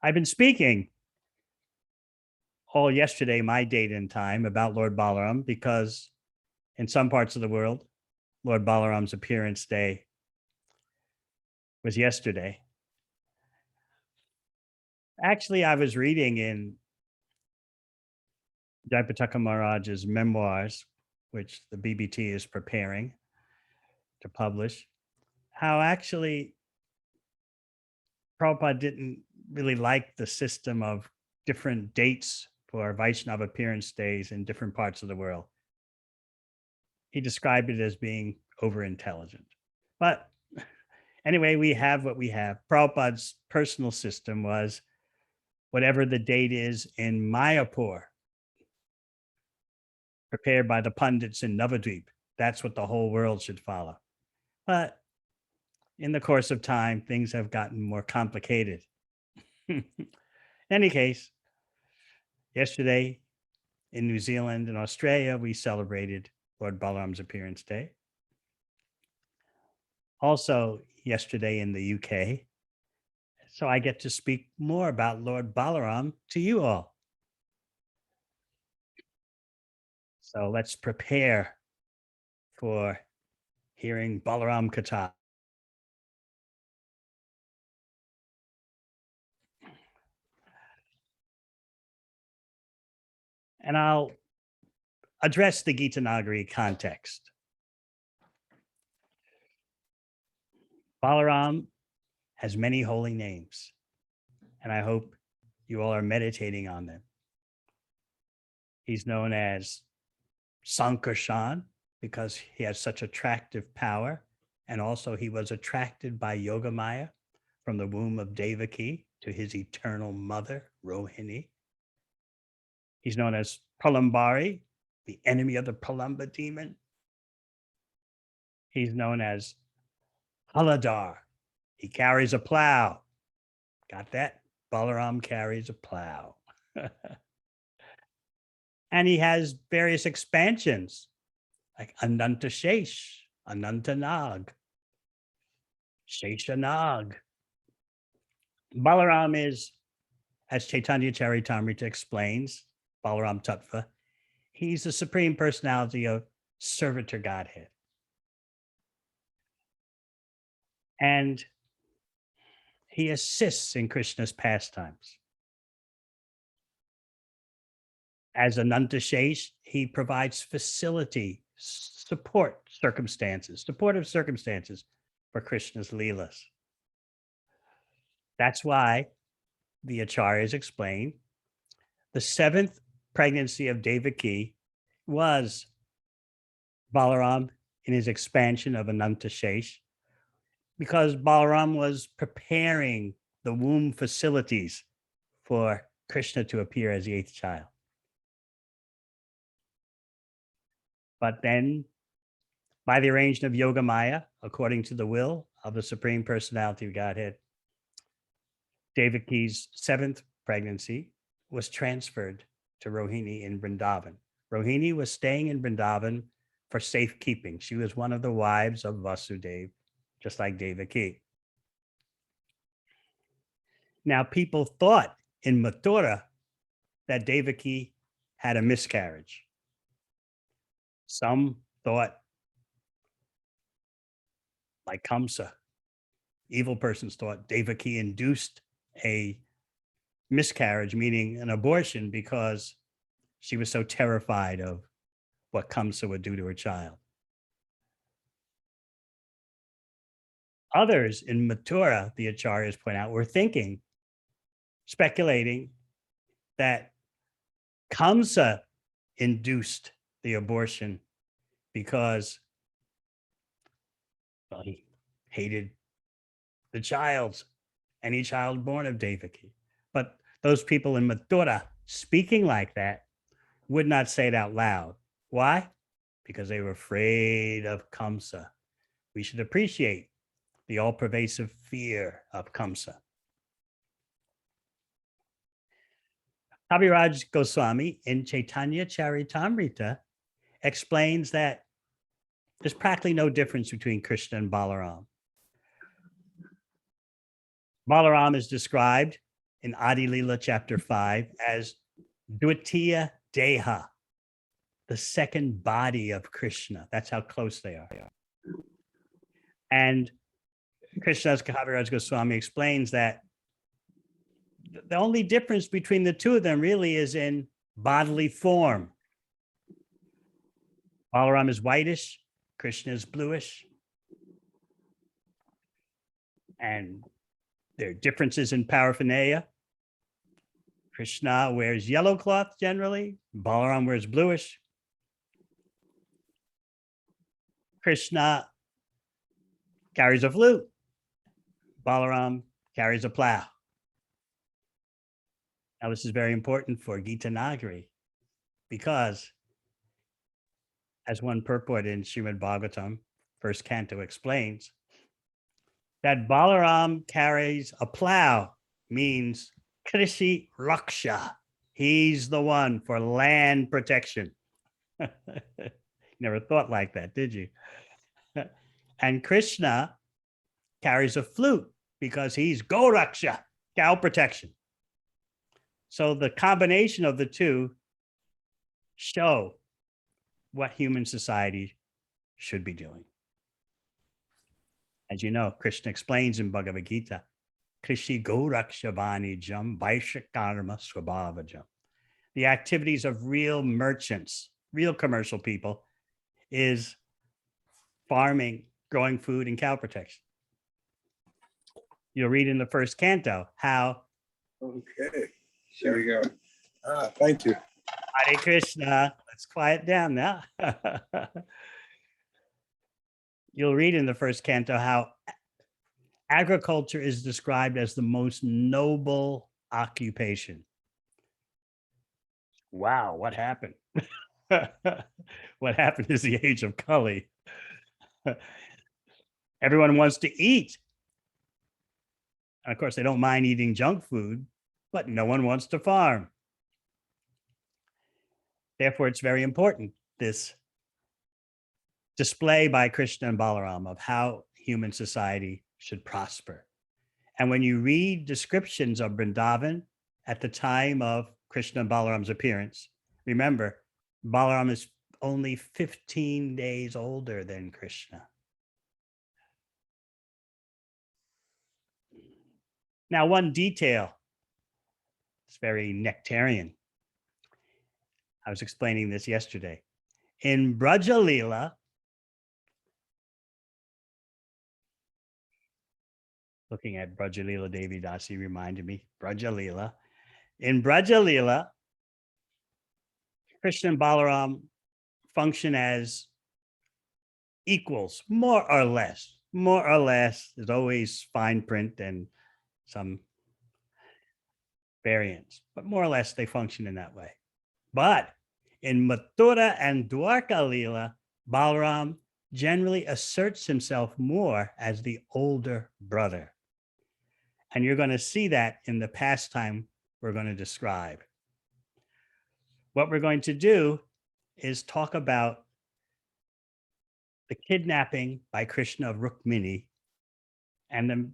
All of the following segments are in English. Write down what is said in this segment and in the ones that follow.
I've been speaking all yesterday, my date and time, about Lord Balaram because in some parts of the world, Lord Balaram's appearance day was yesterday. Actually, I was reading in Jayapataka Maharaj's memoirs, which the BBT is preparing to publish, how actually Prabhupada didn't really like the system of different dates for Vaishnava appearance days in different parts of the world. He described it as being over intelligent. But anyway, we have what we have. Prabhupada's personal system was whatever the date is in Mayapur, prepared by the pundits in Navadvip. That's what the whole world should follow. But in the course of time, things have gotten more complicated. In any case, yesterday in New Zealand and Australia, we celebrated Lord Balaram's appearance day. Also, yesterday in the UK. So I get to speak more about Lord Balaram to you all. So let's prepare for hearing Balaram Katha. And I'll address the Gita Nagari context. Balaram has many holy names, and I hope you all are meditating on them. He's known as Sankarshan because he has such attractive power, and also he was attracted by Yogamaya from the womb of Devaki to his eternal mother, Rohini. He's known as Pralambari, the enemy of the Pralamba demon. He's known as Haladar. He carries a plow. Got that? Balaram carries a plow. And he has various expansions like Ananta Shesh, Ananta Nag, Sheshanag. Balaram is, as Chaitanya Charitamrita explains, Balaram Tattva, he's the supreme personality of servitor Godhead. And he assists in Krishna's pastimes. As Ananta Shesh, he provides facility, supportive circumstances for Krishna's Leelas. That's why the Acharyas explain the seventh pregnancy of Devaki was Balaram in his expansion of Ananta Shesh, because Balaram was preparing the womb facilities for Krishna to appear as the eighth child. But then, by the arrangement of Yogamaya, according to the will of the Supreme Personality of Godhead, Devaki's seventh pregnancy was transferred to Rohini in Vrindavan. Rohini was staying in Vrindavan for safekeeping. She was one of the wives of Vasudeva, just like Devaki. Now, people thought in Mathura that Devaki had a miscarriage. Some thought, like Kamsa, evil persons thought Devaki induced a miscarriage, meaning an abortion, because she was so terrified of what Kamsa would do to her child. Others in Mathura, the Acharyas point out, were thinking, speculating that Kamsa induced the abortion because, well, he hated the child, any child born of Devaki. But those people in Mathura speaking like that would not say it out loud. Why? Because they were afraid of Kamsa. We should appreciate the all-pervasive fear of Kamsa. Kaviraj Goswami in Chaitanya Charitamrita explains that there's practically no difference between Krishna and Balaram. Balaram is described in Adi Lila chapter 5 as Dvitiya Deha, the second body of Krishna. That's how close they are. And Krishnadas Kaviraj Goswami explains that the only difference between the two of them really is in bodily form. Balaram is whitish, Krishna is bluish. And there are differences in paraphernalia. Krishna wears yellow cloth generally, Balaram wears bluish. Krishna carries a flute, Balaram carries a plow. Now, this is very important for Gita Nagari because, as one purport in Srimad Bhagavatam, first canto explains, that Balaram carries a plow means Krishi Raksha. He's the one for land protection. Never thought like that, did you? And Krishna carries a flute because he's Goraksha, cow protection. So the combination of the two show what human society should be doing. As you know, Krishna explains in Bhagavad Gita, Krishi Gorakshavani Jam Vaishakarma Swabhavajam. The activities of real merchants, real commercial people, is farming, growing food, and cow protection. You'll read in the first canto how. Okay, here we go. Thank you. Hare Krishna. Let's quiet down now. You'll read in the first canto how agriculture is described as the most noble occupation. Wow, what happened? What happened is the age of Kali. Everyone wants to eat. And of course, they don't mind eating junk food, but no one wants to farm. Therefore, it's very important, this display by Krishna and Balaram of how human society should prosper. And when you read descriptions of Vrindavan at the time of Krishna and Balaram's appearance, remember, Balaram is only 15 days older than Krishna. Now, one detail, it's very nectarian. I was explaining this yesterday. In Brajalila, looking at Brajalila Devi Dasi reminded me, Brajalila. In Brajalila, Krishna and Balaram function as equals, more or less. More or less, there's always fine print and some variants, but more or less they function in that way. But in Mathura and Dwarka Lila, Balaram generally asserts himself more as the older brother. And you're going to see that in the pastime we're going to describe. What we're going to do is talk about the kidnapping by Krishna of Rukmini and the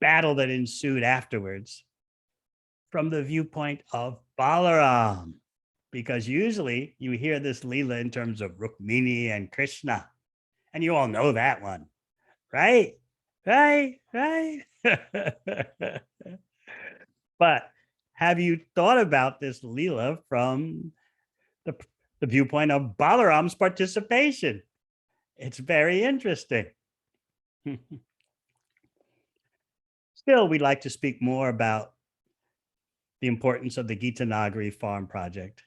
battle that ensued afterwards from the viewpoint of Balaram. Because usually you hear this Leela in terms of Rukmini and Krishna, and you all know that one, right? Right. But have you thought about this Leela from the viewpoint of Balaram's participation? It's very interesting. Still, we'd like to speak more about the importance of the Gita Nagari farm project.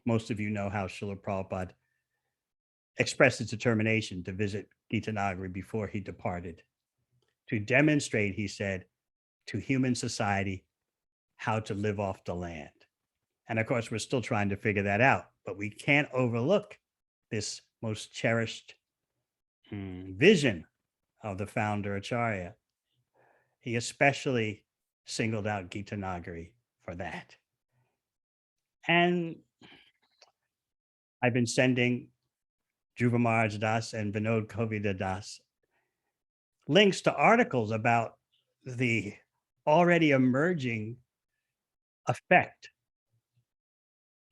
Most of you know how Srila Prabhupada expressed his determination to visit Gita Nagari before he departed, to demonstrate, he said, to human society how to live off the land. And of course, we're still trying to figure that out, but we can't overlook this most cherished vision of the founder Acharya. He especially singled out Gita Nagari for that. And I've been sending Dhruva Maharaj Das and Vinod Kovida Das links to articles about the already emerging effect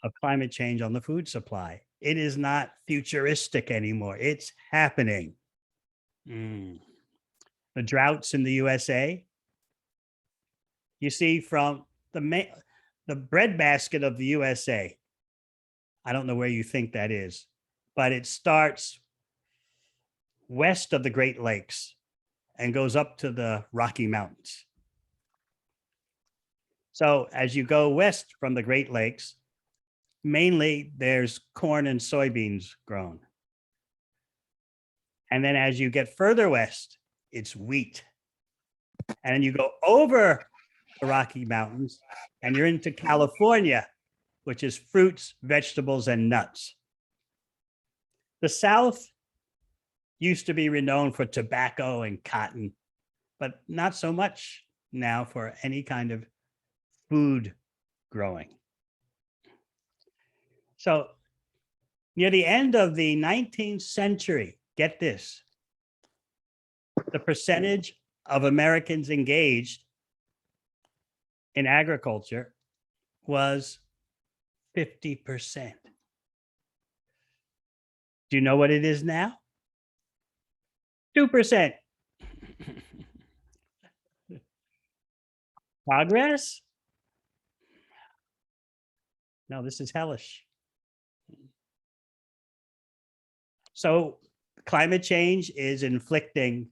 of climate change on the food supply. It is not futuristic anymore. It's happening. Mm. The droughts in the USA, you see from the breadbasket of the USA. I don't know where you think that is, but it starts west of the Great Lakes and goes up to the Rocky Mountains. So as you go west from the Great Lakes, mainly there's corn and soybeans grown. And then as you get further west, it's wheat. And you go over the Rocky Mountains and you're into California, which is fruits, vegetables, and nuts. The South used to be renowned for tobacco and cotton, but not so much now for any kind of food growing. So near the end of the 19th century, get this, the percentage of Americans engaged in agriculture was 50%. Do you know what it is now? 2%. Progress? No, this is hellish. So climate change is inflicting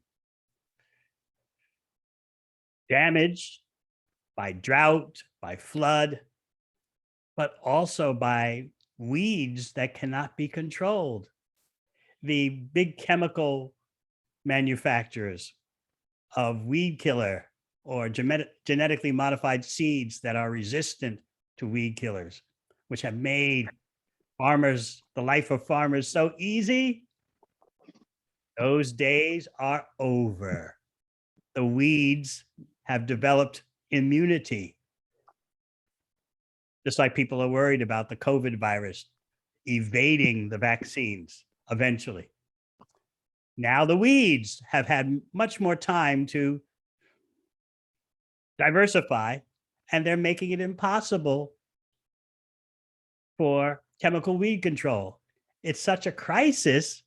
damage by drought, by flood, but also by weeds that cannot be controlled. The big chemical manufacturers of weed killer or genetically modified seeds that are resistant to weed killers, which have made farmers, the life of farmers so easy, those days are over. The weeds have developed immunity. Just like people are worried about the COVID virus evading the vaccines eventually. Now the weeds have had much more time to diversify, and they're making it impossible for chemical weed control. It's such a crisis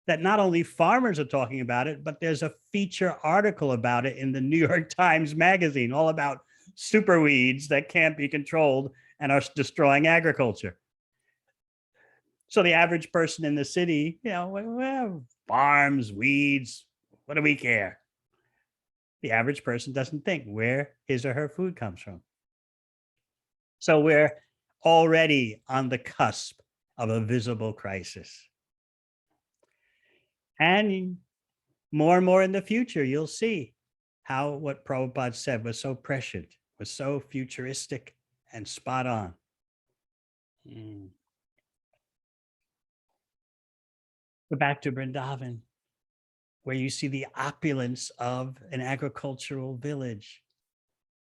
that not only farmers are talking about it, but there's a feature article about it in the New York Times Magazine, all about super weeds that can't be controlled and are destroying agriculture. So the average person in the city, well, farms, weeds, what do we care? The average person doesn't think where his or her food comes from. So we're already on the cusp of a visible crisis. And more in the future, you'll see how what Prabhupada said was so prescient, was so futuristic and spot on. Go back to Vrindavan, where you see the opulence of an agricultural village.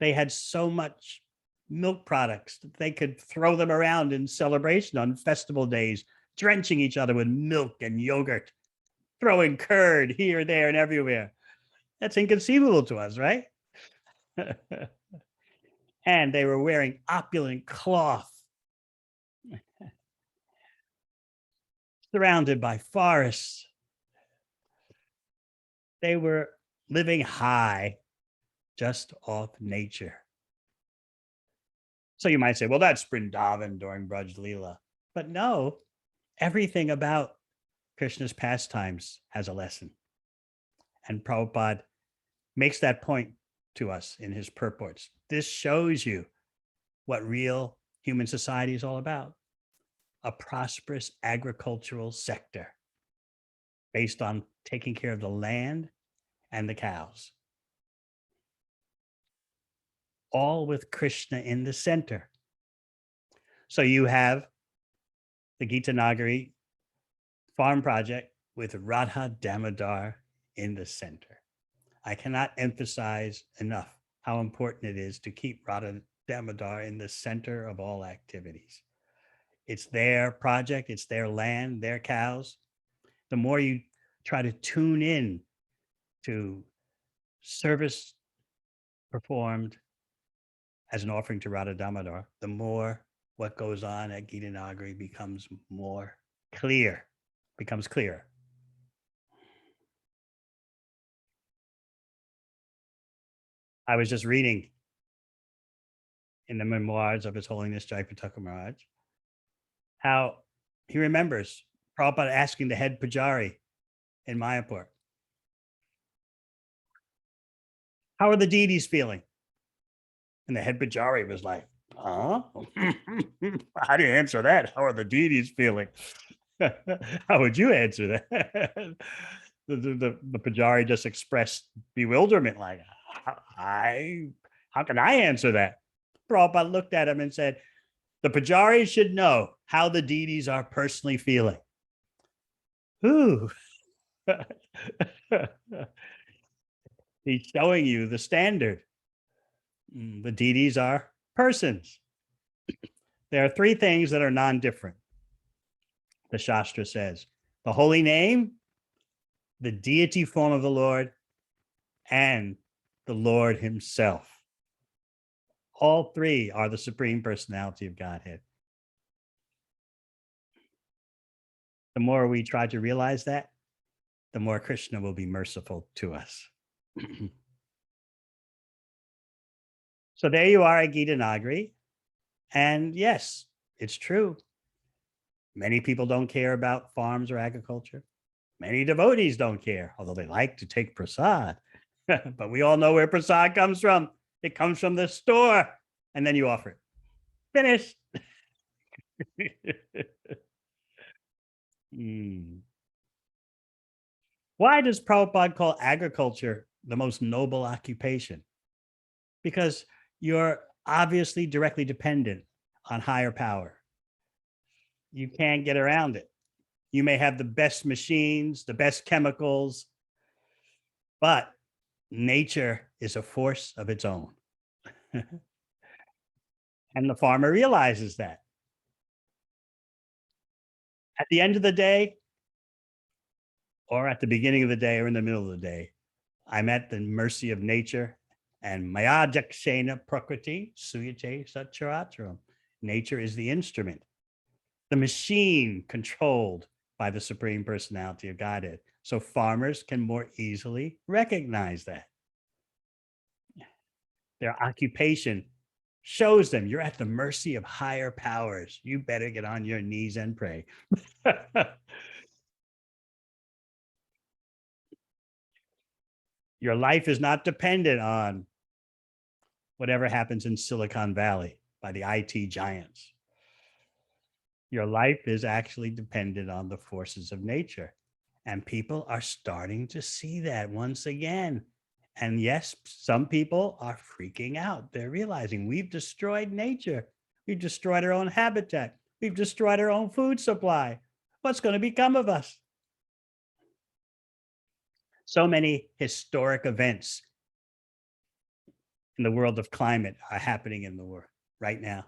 They had so much milk products that they could throw them around in celebration on festival days, drenching each other with milk and yogurt, throwing curd here, there, and everywhere. That's inconceivable to us, right? And they were wearing opulent cloth, surrounded by forests. They were living high, just off nature. So you might say, well, that's Vrindavan during Braj Leela. But no, everything about Krishna's pastimes has a lesson. And Prabhupada makes that point to us in his purports. This shows you what real human society is all about. A prosperous agricultural sector based on taking care of the land and the cows. All with Krishna in the center. So you have the Gita Nagari farm project with Radha Damodar in the center. I cannot emphasize enough how important it is to keep Radha Damodar in the center of all activities. It's their project, it's their land, their cows. The more you try to tune in to service performed as an offering to Radha Damodar, the more what goes on at Gita Nagari becomes more clear, becomes clearer. I was just reading in the memoirs of His Holiness Jayapataka Maharaj how he remembers Prabhupada asking the head Pujari in Mayapur, how are the deities feeling? And the head Pujari was like, huh? How do you answer that? How are the deities feeling? How would you answer that? The Pujari just expressed bewilderment, like, how can I answer that? Prabhupada looked at him and said, the Pujari should know how the deities are personally feeling. Ooh. He's showing you the standard. The deities are persons. There are three things that are non-different. The Shastra says, the holy name, the deity form of the Lord, and the Lord himself. All three are the Supreme Personality of Godhead. The more we try to realize that, the more Krishna will be merciful to us. So there you are at Gita Nagari. And yes, it's true. Many people don't care about farms or agriculture. Many devotees don't care, although they like to take prasad. But we all know where prasad comes from. It comes from the store, and then you offer it. Finished. Why does Prabhupada call agriculture the most noble occupation? Because you're obviously directly dependent on higher power. You can't get around it. You may have the best machines, the best chemicals, but nature is a force of its own. And the farmer realizes that. At the end of the day, or at the beginning of the day, or in the middle of the day, I'm at the mercy of nature. And maya jakshena prakriti suyate satcharatram. Nature is the instrument, the machine controlled by the Supreme Personality of Godhead. So farmers can more easily recognize that. Their occupation shows them you're at the mercy of higher powers. You better get on your knees and pray. Your life is not dependent on whatever happens in Silicon Valley by the IT giants. Your life is actually dependent on the forces of nature. And people are starting to see that once again. And yes, some people are freaking out. They're realizing we've destroyed nature. We've destroyed our own habitat. We've destroyed our own food supply. What's going to become of us? So many historic events in the world of climate are happening in the world right now.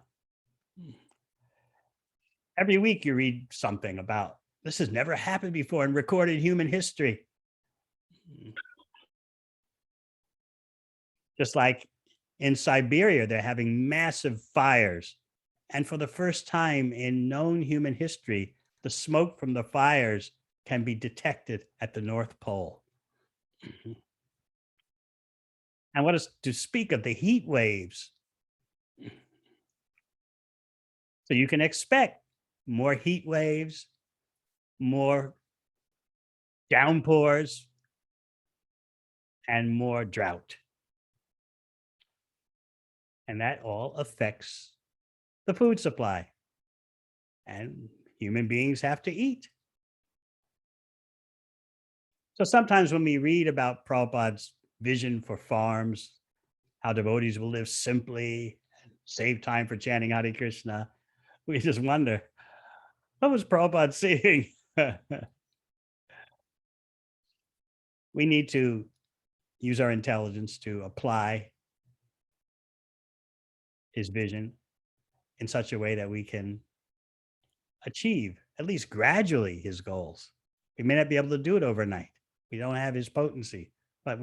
Every week you read something about this has never happened before in recorded human history. Just like in Siberia, they're having massive fires. And for the first time in known human history, the smoke from the fires can be detected at the North Pole. And what is to speak of the heat waves? So you can expect more heat waves, more downpours, and more drought. And that all affects the food supply. And human beings have to eat. So sometimes when we read about Prabhupada's vision for farms, how devotees will live simply, and save time for chanting Hare Krishna, we just wonder, what was Prabhupada seeing? We need to use our intelligence to apply his vision in such a way that we can achieve, at least gradually, his goals. We may not be able to do it overnight. We don't have his potency, but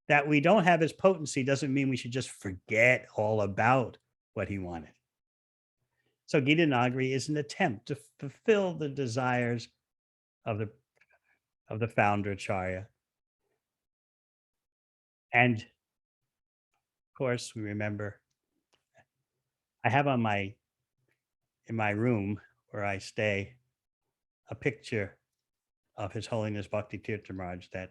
That we don't have his potency doesn't mean we should just forget all about what he wanted. So Gita Nagari is an attempt to fulfill the desires of the founder Acharya. And of course, we remember I have in my room where I stay a picture of His Holiness Bhakti Tirtha Maharaj that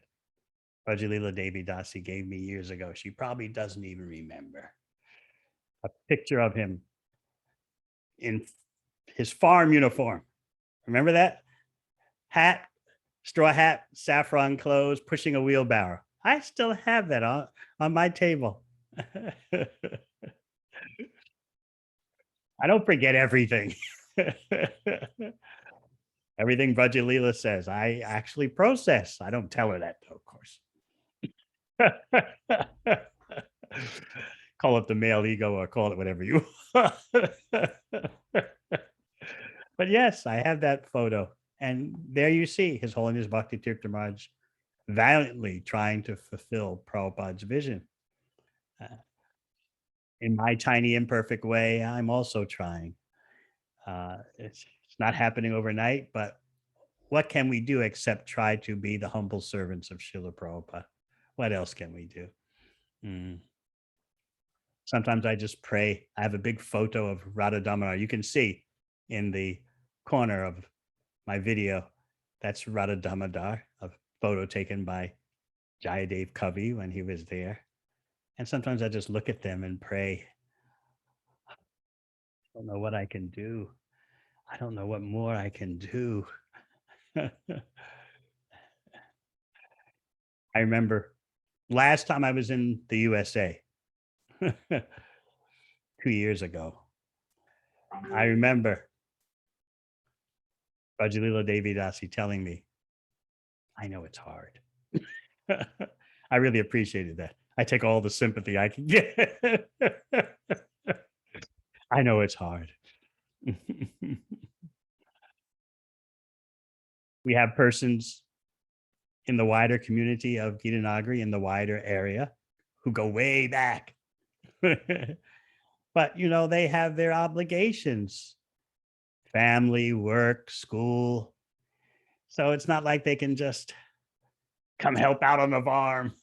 Rajalila Devi Dasi gave me years ago. She probably doesn't even remember. A picture of him in his farm uniform. Remember that? Hat, straw hat, saffron clothes, pushing a wheelbarrow. I still have that on my table. I don't forget everything. Everything Vajalila says, I actually process. I don't tell her that, though, of course. Call it the male ego or call it whatever you want. But yes, I have that photo. And there you see His Holiness Bhakti Tirtha Maharaj valiantly trying to fulfill Prabhupada's vision. In my tiny, imperfect way, I'm also trying. It's not happening overnight, but what can we do except try to be the humble servants of Srila Prabhupada? What else can we do? Sometimes I just pray. I have a big photo of Radha Damodar. You can see in the corner of my video, that's Radha Damodar, a photo taken by Jayadev Kavi when he was there. And sometimes I just look at them and pray. I don't know what I can do. I don't know what more I can do. I remember last time I was in the USA, 2 years ago. I remember Rajalila Devi Dasi telling me, I know it's hard. I really appreciated that. I take all the sympathy I can get. I know it's hard. We have persons in the wider community of Gita Nagari in the wider area who go way back. But, they have their obligations, family, work, school. So it's not like they can just come help out on the farm.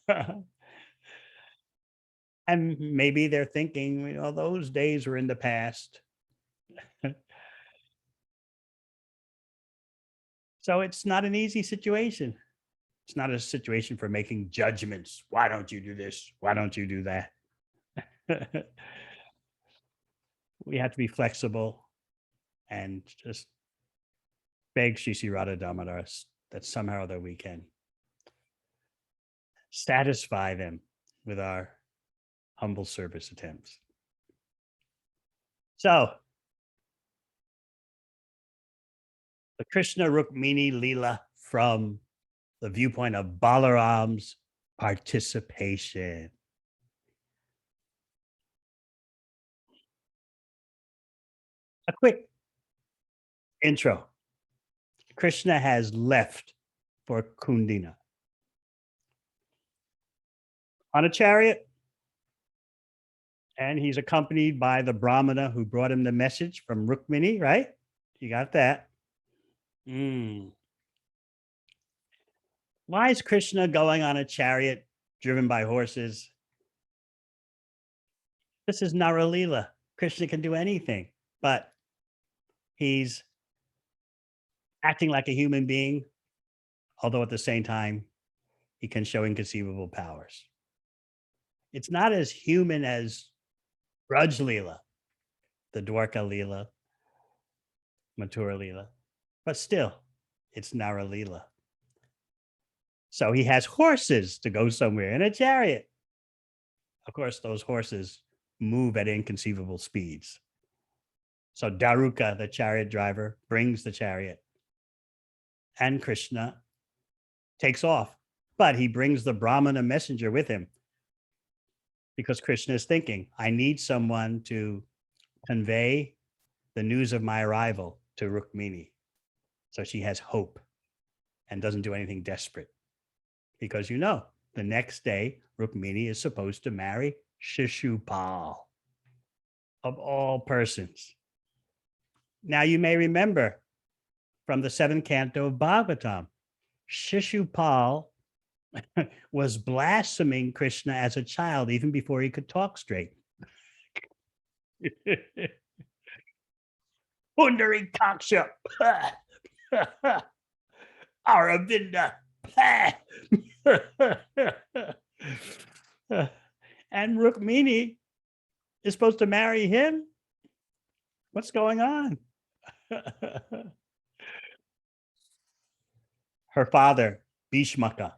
And maybe they're thinking, those days were in the past. So it's not an easy situation. It's not a situation for making judgments. Why don't you do this? Why don't you do that? We have to be flexible and just beg Shri Shri Radha Damodar that somehow that we can satisfy them with our humble service attempts. So, the Krishna Rukmini Leela from the viewpoint of Balaram's participation. A quick intro. Krishna has left for Kundina on a chariot, and he's accompanied by the Brahmana who brought him the message from Rukmini, right? You got that? Why is Krishna going on a chariot driven by horses? This is Naralila. Krishna can do anything, but he's acting like a human being, although at the same time, he can show inconceivable powers. It's not as human as Braj Leela, the Dwarka Leela, Mathura Leela, but still, it's Nara Leela. So he has horses to go somewhere in a chariot. Of course, those horses move at inconceivable speeds. So Daruka, the chariot driver, brings the chariot, and Krishna takes off. But he brings the Brahmana messenger with him because Krishna is thinking, I need someone to convey the news of my arrival to Rukmini, so she has hope and doesn't do anything desperate. Because the next day, Rukmini is supposed to marry Shishupal, of all persons. Now you may remember from the seventh canto of Bhagavatam, Shishupal was blaspheming Krishna as a child even before he could talk straight. Pundari Kaksha, Aravinda, and Rukmini is supposed to marry him. What's going on? Her father, Bhishmaka,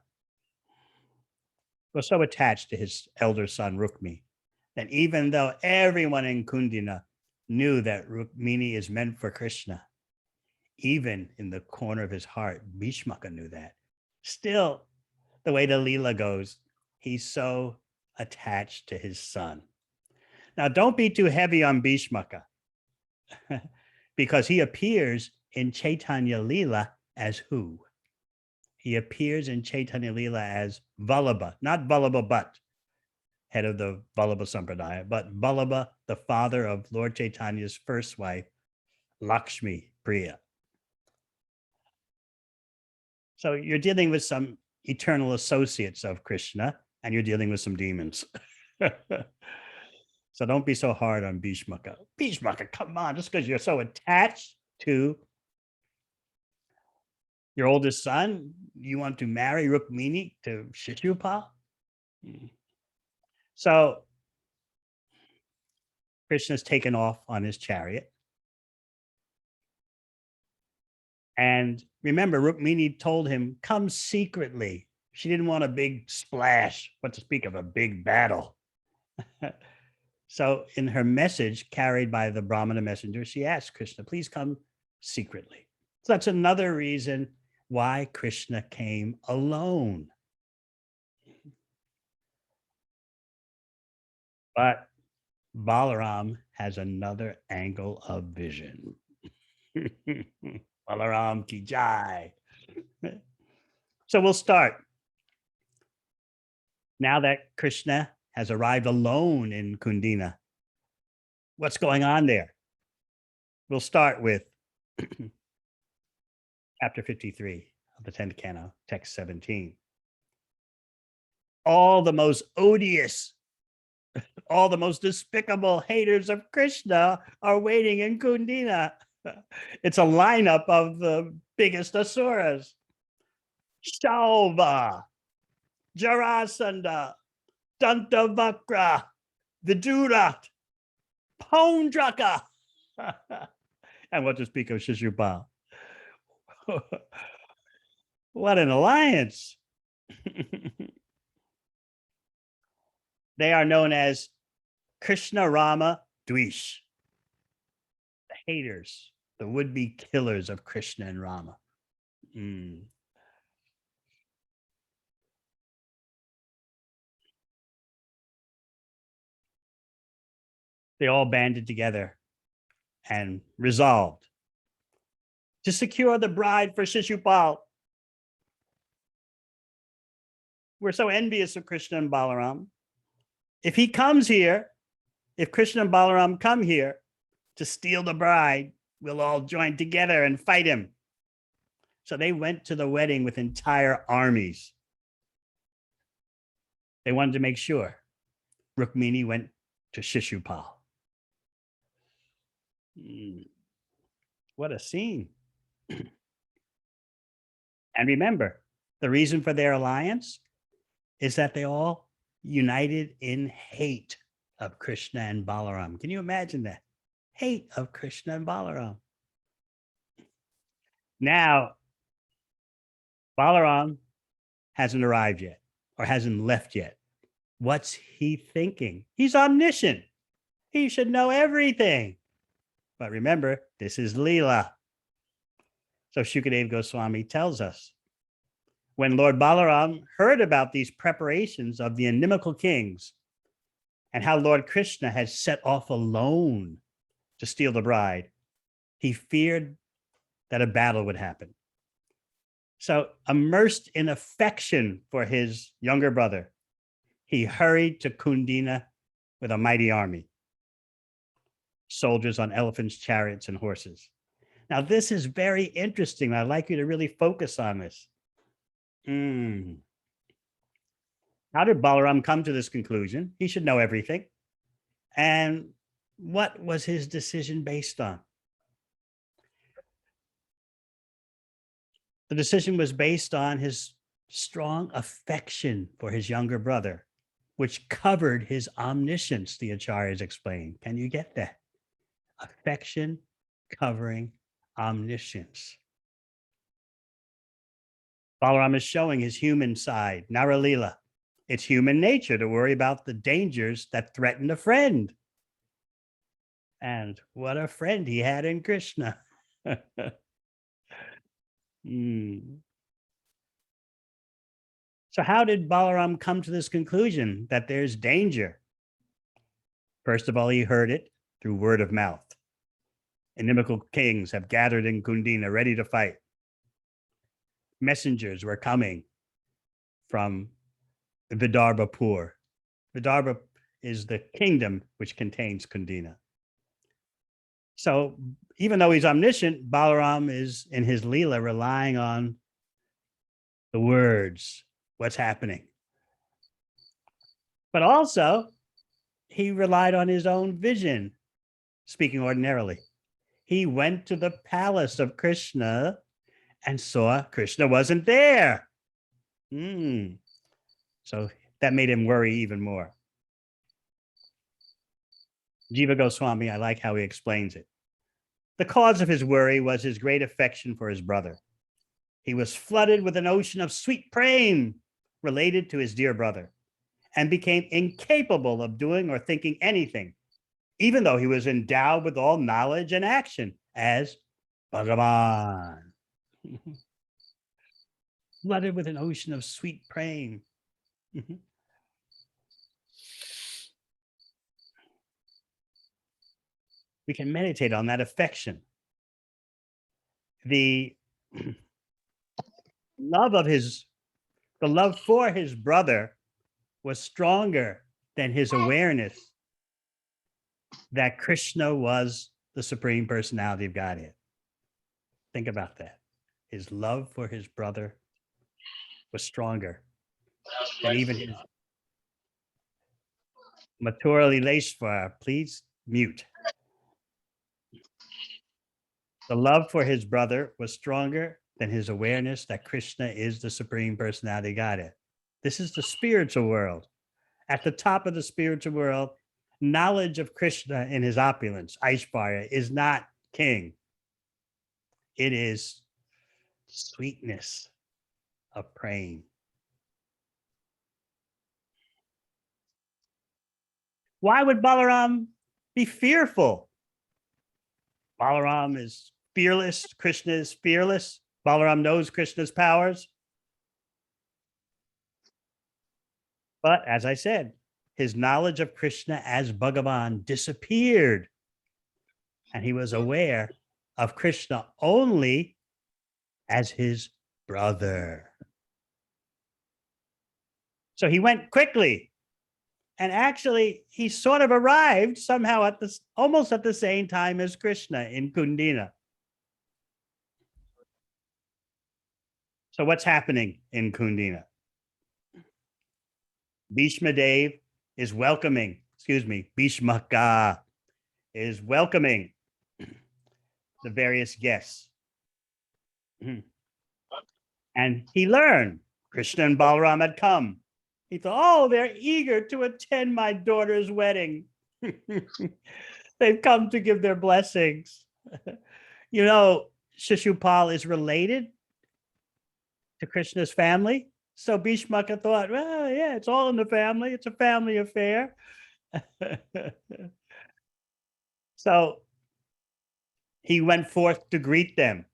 was so attached to his elder son, Rukmi, that even though everyone in Kundina knew that Rukmini is meant for Krishna, even in the corner of his heart, Bhishmaka knew that. Still, the way the Leela goes, he's so attached to his son. Now, don't be too heavy on Bhishmaka, because he appears in Chaitanya Leela as who? He appears in Chaitanya Leela as Vallabha, not Vallabha Bhatt, head of the Vallabha Sampradaya, but Vallabha, the father of Lord Chaitanya's first wife, Lakshmi Priya. So you're dealing with some eternal associates of Krishna, and you're dealing with some demons. So don't be so hard on Bhishmaka. Bhishmaka, come on, just because you're so attached to your oldest son, you want to marry Rukmini to Shishupal? So Krishna's taken off on his chariot. And remember, Rukmini told him, come secretly. She didn't want a big splash, what to speak of a big battle. So in her message carried by the Brahmana messenger, she asked Krishna, please come secretly. So that's another reason why Krishna came alone. But Balaram has another angle of vision. Balaram ki jai. So we'll start. Now that Krishna has arrived alone in Kundina, what's going on there? We'll start with chapter 53 of the 10th canto, text 17. All the most odious, all the most despicable haters of Krishna are waiting in Kundina. It's a lineup of the biggest asuras. Shalva, Jarasandha, Dantavakra, Vidurat, Pondraka, and what to speak of Shishupal. What an alliance. They are known as Krishna Rama Dvish, the haters, the would-be killers of Krishna and Rama. They all banded together and resolved to secure the bride for Shishupal. We're so envious of Krishna and Balaram. If he comes here, if Krishna and Balaram come here to steal the bride, we'll all join together and fight him. So they went to the wedding with entire armies. They wanted to make sure. Rukmini went to Shishupal. What a scene. And remember, the reason for their alliance is that they all united in hate of Krishna and Balaram. Can you imagine that? Hate of Krishna and Balaram. Now, Balaram hasn't arrived yet or hasn't left yet. What's he thinking? He's omniscient. He should know everything. But remember, this is Leela. So Shukadeva Goswami tells us, when Lord Balaram heard about these preparations of the inimical kings and how Lord Krishna had set off alone to steal the bride, he feared that a battle would happen. So immersed in affection for his younger brother, he hurried to Kundina with a mighty army, soldiers on elephants, chariots, and horses. Now, this is very interesting. I'd like you to really focus on this. How did Balaram come to this conclusion? He should know everything. And what was his decision based on? The decision was based on his strong affection for his younger brother, which covered his omniscience, the acharyas explain. Can you get that? Affection covering omniscience. Balaram is showing his human side, Naralila. It's human nature to worry about the dangers that threaten a friend. And what a friend he had in Krishna. So how did Balaram come to this conclusion that there's danger? First of all, he heard it through word of mouth. Inimical kings have gathered in Kundina ready to fight. Messengers were coming from Vidarbhapur. Vidarbha is the kingdom which contains Kundina. So even though he's omniscient, Balaram is in his Leela relying on the words, what's happening. But also, he relied on his own vision, speaking ordinarily. He went to the palace of Krishna and saw Krishna wasn't there. So that made him worry even more. Jiva Goswami, I like how he explains it. The cause of his worry was his great affection for his brother. He was flooded with an ocean of sweet prem related to his dear brother and became incapable of doing or thinking anything, even though he was endowed with all knowledge and action as Bhagavan. Flooded with an ocean of sweet prem. We can meditate on that affection. The love for his brother was stronger than his awareness that Krishna was the Supreme Personality of Godhead. Think about that. His love for his brother was stronger than even his Maturali Leshwar, please mute. The love for his brother was stronger than his awareness that Krishna is the Supreme Personality of Godhead. This is the spiritual world. At the top of the spiritual world, knowledge of Krishna in his opulence, Aishvarya, is not king. It is sweetness of praying. Why would Balaram be fearful? Balaram is fearless. Krishna is fearless. Balaram knows Krishna's powers. But as I said, his knowledge of Krishna as Bhagavan disappeared. And he was aware of Krishna only as his brother. So he went quickly. And actually, he sort of arrived somehow at this almost at the same time as Krishna in Kundina. So what's happening in Kundina? Bhishma is welcoming the various guests. And he learned Krishna and Balaram had come. He thought, oh, they're eager to attend my daughter's wedding. They've come to give their blessings. You know, Shishupal is related to Krishna's family. So Bhishmaka thought, well, yeah, it's all in the family. It's a family affair. So he went forth to greet them.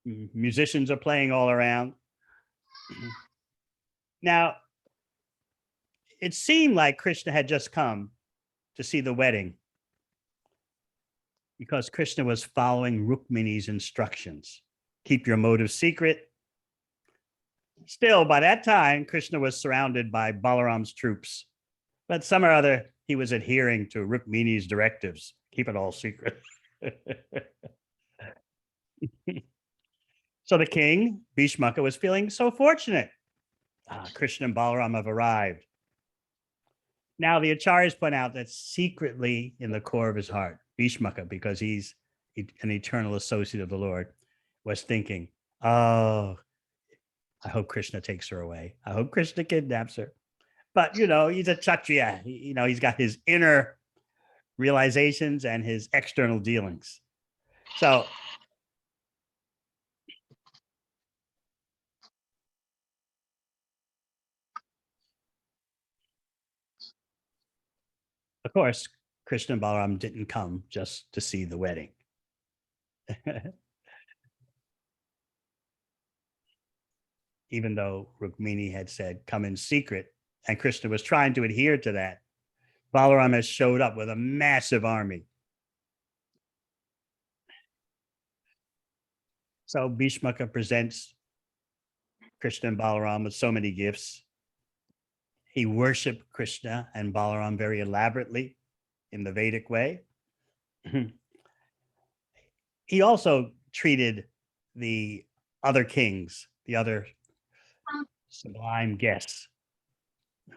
Musicians are playing all around. Now, it seemed like Krishna had just come to see the wedding because Krishna was following Rukmini's instructions. Keep your motive secret. Still, by that time, Krishna was surrounded by Balaram's troops. But some or other, he was adhering to Rukmini's directives. Keep it all secret. So the king, Bhishmaka, was feeling so fortunate. Krishna and Balaram have arrived. Now the acharyas point out that secretly in the core of his heart, Bhishmaka, because he's an eternal associate of the Lord, was thinking, oh, I hope Krishna takes her away. I hope Krishna kidnaps her. But, he's a Kshatriya. He's got his inner realizations and his external dealings. So, of course, Krishna and Balaram didn't come just to see the wedding. Even though Rukmini had said, come in secret, and Krishna was trying to adhere to that, Balaram has showed up with a massive army. So Bhishmaka presents Krishna and Balaram with so many gifts. He worshiped Krishna and Balaram very elaborately in the Vedic way. He also treated the other kings, the other sublime guests,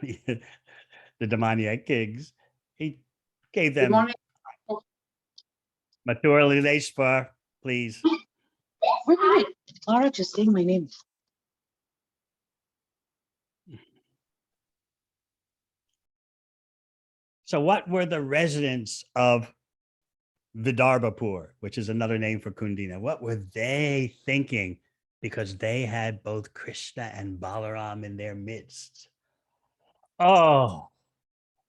the demoniac kings. He gave them Mathura Lileshwar, please. Hi, Laura just saying my name. So what were the residents of Vidarbhapur, which is another name for Kundina? What were they thinking? Because they had both Krishna and Balaram in their midst. Oh,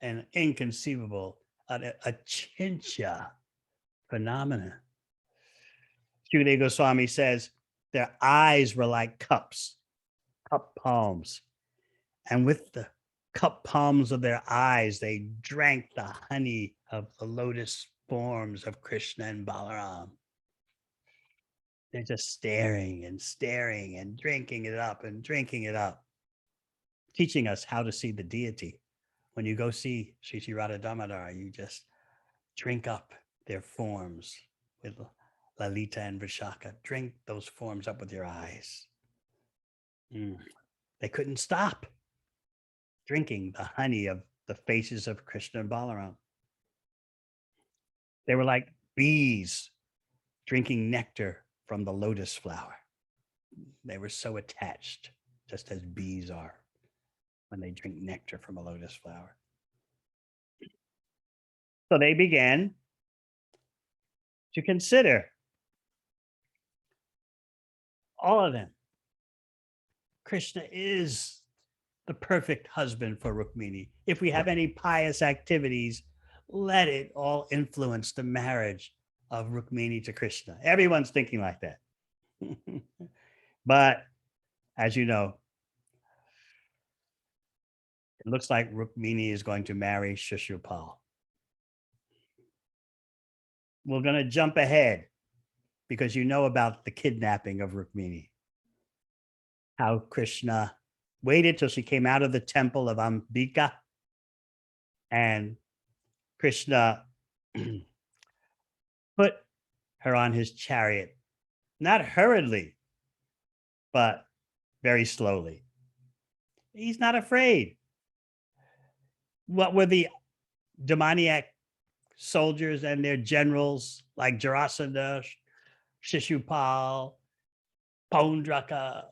an inconceivable, a chincha phenomenon. Shukadeva Goswami says their eyes were like cup palms. And with the cup palms of their eyes, they drank the honey of the lotus forms of Krishna and Balaram. They're just staring and staring and drinking it up and drinking it up, teaching us how to see the deity. When you go see Sri Sri Radha Damodar, you just drink up their forms with Lalita and Vishaka. Drink those forms up with your eyes. They couldn't stop drinking the honey of the faces of Krishna and Balaram. They were like bees drinking nectar from the lotus flower. They were so attached, just as bees are when they drink nectar from a lotus flower. So they began to consider, all of them, Krishna is the perfect husband for Rukmini. If we have any pious activities, let it all influence the marriage of Rukmini to Krishna. Everyone's thinking like that. But as you know, it looks like Rukmini is going to marry Shishupal. We're going to jump ahead because you know about the kidnapping of Rukmini. How Krishna waited till she came out of the temple of Ambika, and Krishna put her on his chariot, not hurriedly, but very slowly. He's not afraid. What were the demoniac soldiers and their generals like Jarasandha, Shishupal, Paundraka,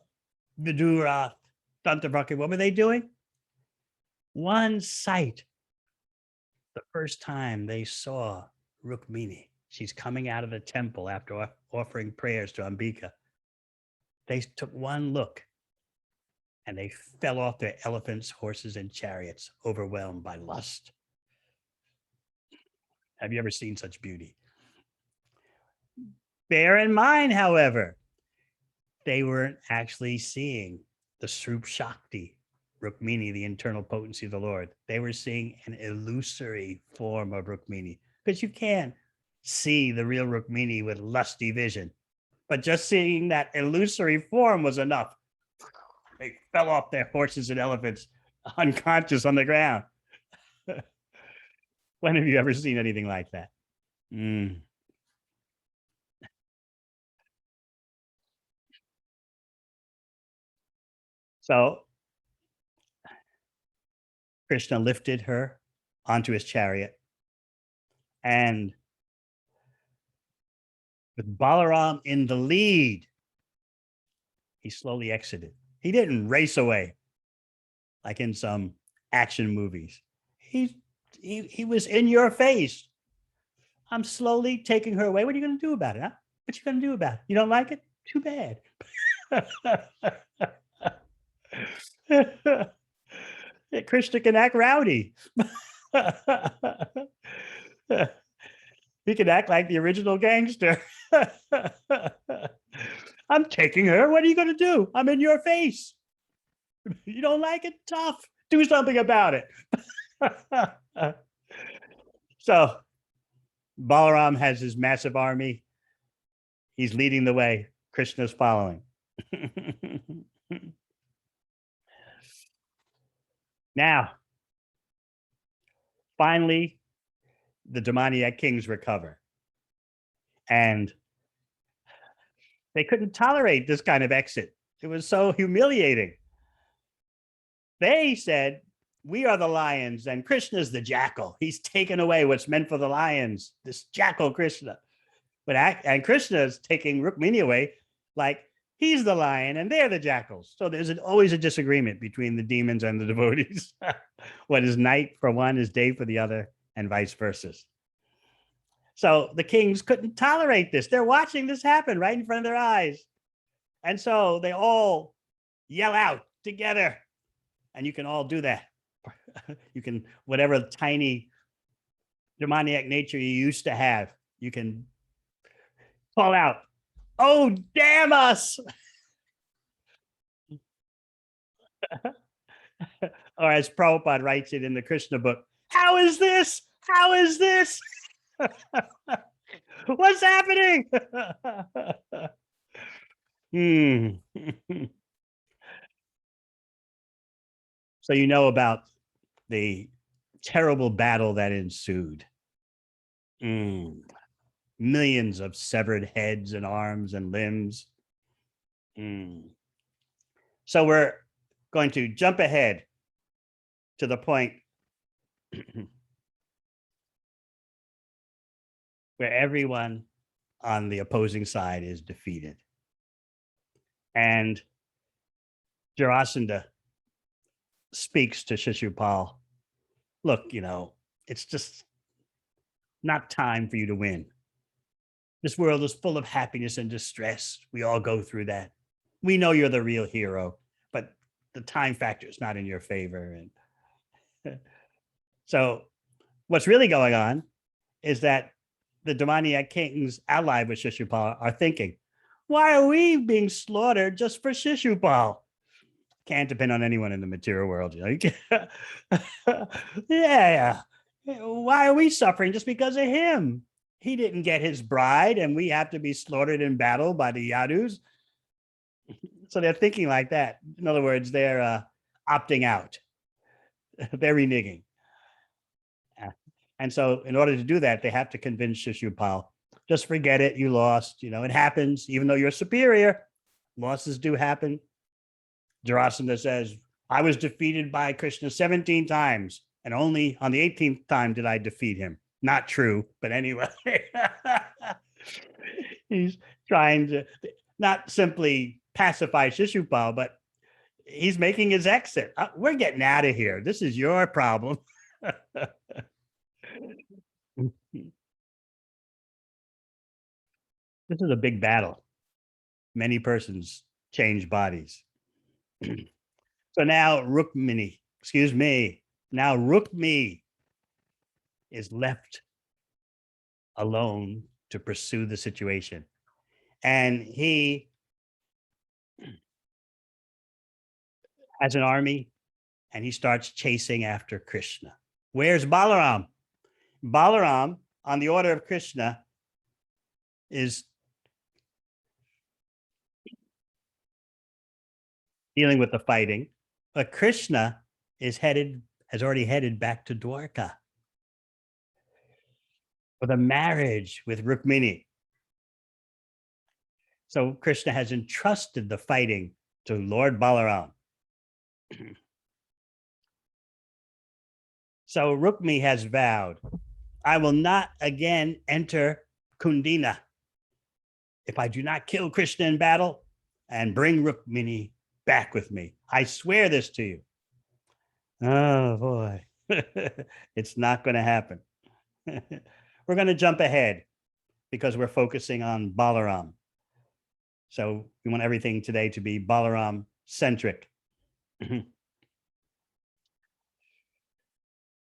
Vidura, Dantavaka, what were they doing? One sight, the first time they saw Rukmini, she's coming out of the temple after offering prayers to Ambika. They took one look and they fell off their elephants, horses, and chariots, overwhelmed by lust. Have you ever seen such beauty? Bear in mind, however, they weren't actually seeing the Srup Shakti, Rukmini, the internal potency of the Lord. They were seeing an illusory form of Rukmini, because you can't see the real Rukmini with lusty vision. But just seeing that illusory form was enough. They fell off their horses and elephants, unconscious on the ground. When have you ever seen anything like that? Mm. So Krishna lifted her onto his chariot, and with Balaram in the lead, he slowly exited. He didn't race away like in some action movies. He was in your face. I'm slowly taking her away. What are you going to do about it? Huh? What you going to do about it? You don't like it? Too bad. Krishna can act rowdy. He can act like the original gangster. I'm taking her. What are you going to do? I'm in your face. You don't like it? Tough. Do something about it. So Balaram has his massive army. He's leading the way. Krishna's following. Now, finally, the demoniac kings recover. And they couldn't tolerate this kind of exit. It was so humiliating. They said, we are the lions and Krishna's the jackal. He's taken away what's meant for the lions, this jackal Krishna. And Krishna's taking Rukmini away like he's the lion and they're the jackals. So there's always a disagreement between the demons and the devotees. What is night for one is day for the other, and vice versa. So the kings couldn't tolerate this. They're watching this happen right in front of their eyes. And so they all yell out together. And you can all do that. You can, whatever tiny demoniac nature you used to have, you can call out, oh, damn us. Or as Prabhupada writes it in the Krishna book, how is this? How is this? What's happening? So you know about the terrible battle that ensued. Millions of severed heads and arms and limbs. So we're going to jump ahead to the point where everyone on the opposing side is defeated. And Jarasandha speaks to Shishupal, look, it's just not time for you to win. This world is full of happiness and distress. We all go through that. We know you're the real hero, but the time factor is not in your favor. And so what's really going on is that the demoniac kings allied with Shishupal are thinking, why are we being slaughtered just for Shishupal? Can't depend on anyone in the material world. Yeah. Why are we suffering just because of him? He didn't get his bride and we have to be slaughtered in battle by the Yadus. So they're thinking like that. In other words, they're opting out. They're reneging. And so in order to do that, they have to convince Shishupal, just forget it, you lost. It happens, even though you're superior. Losses do happen. Jarasandha says, I was defeated by Krishna 17 times, and only on the 18th time did I defeat him. Not true, but anyway. He's trying to not simply pacify Shishupal, but he's making his exit. We're getting out of here. This is your problem. This is a big battle. Many persons change bodies. So now Rukmini is left alone to pursue the situation. And he has an army and he starts chasing after Krishna. Where's Balaram? Balaram, on the order of Krishna, is dealing with the fighting. But Krishna has already headed back to Dwarka for the marriage with Rukmini. So Krishna has entrusted the fighting to Lord Balaram. So Rukmi has vowed, I will not again enter Kundina if I do not kill Krishna in battle and bring Rukmini back with me. I swear this to you. Oh boy, it's not going to happen. We're going to jump ahead because we're focusing on Balaram. So we want everything today to be Balaram centric.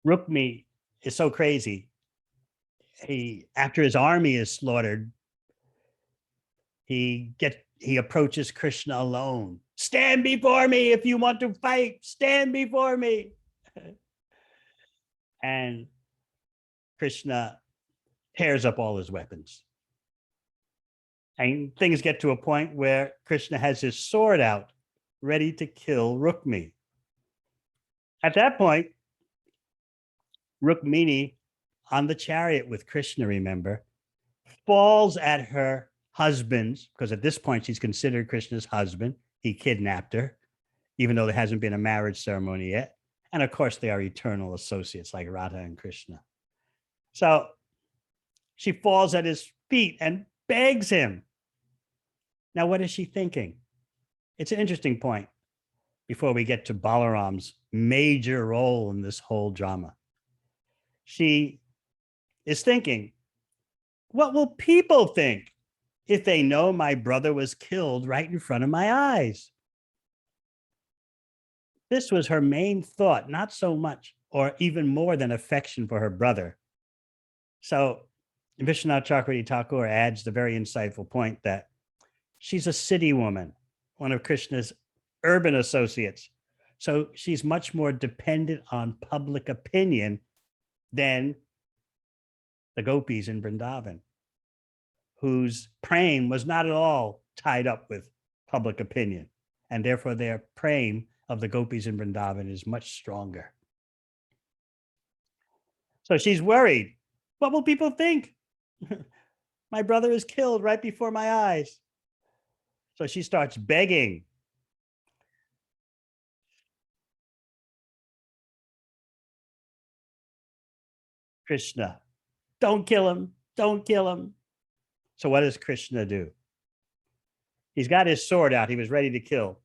Rukmi is so crazy. After his army is slaughtered, he approaches Krishna alone. Stand before me if you want to fight. Stand before me. And Krishna tears up all his weapons. And things get to a point where Krishna has his sword out, ready to kill Rukmi. At that point, Rukmini, on the chariot with Krishna, remember, falls at her husband's, because at this point she's considered Krishna's husband. He kidnapped her, even though there hasn't been a marriage ceremony yet. And of course, they are eternal associates like Radha and Krishna. So she falls at his feet and begs him. Now, what is she thinking? It's an interesting point before we get to Balaram's major role in this whole drama. She is thinking, what will people think if they know my brother was killed right in front of my eyes? This was her main thought, not so much or even more than affection for her brother. So Vishwanath Chakravarti Thakur adds the very insightful point that she's a city woman, one of Krishna's urban associates. So she's much more dependent on public opinion than the gopis in Vrindavan, whose prem was not at all tied up with public opinion. And therefore their prem of the gopis in Vrindavan is much stronger. So she's worried. What will people think? My brother is killed right before my eyes. So she starts begging. Krishna, don't kill him. Don't kill him. So what does Krishna do? He's got his sword out. He was ready to kill.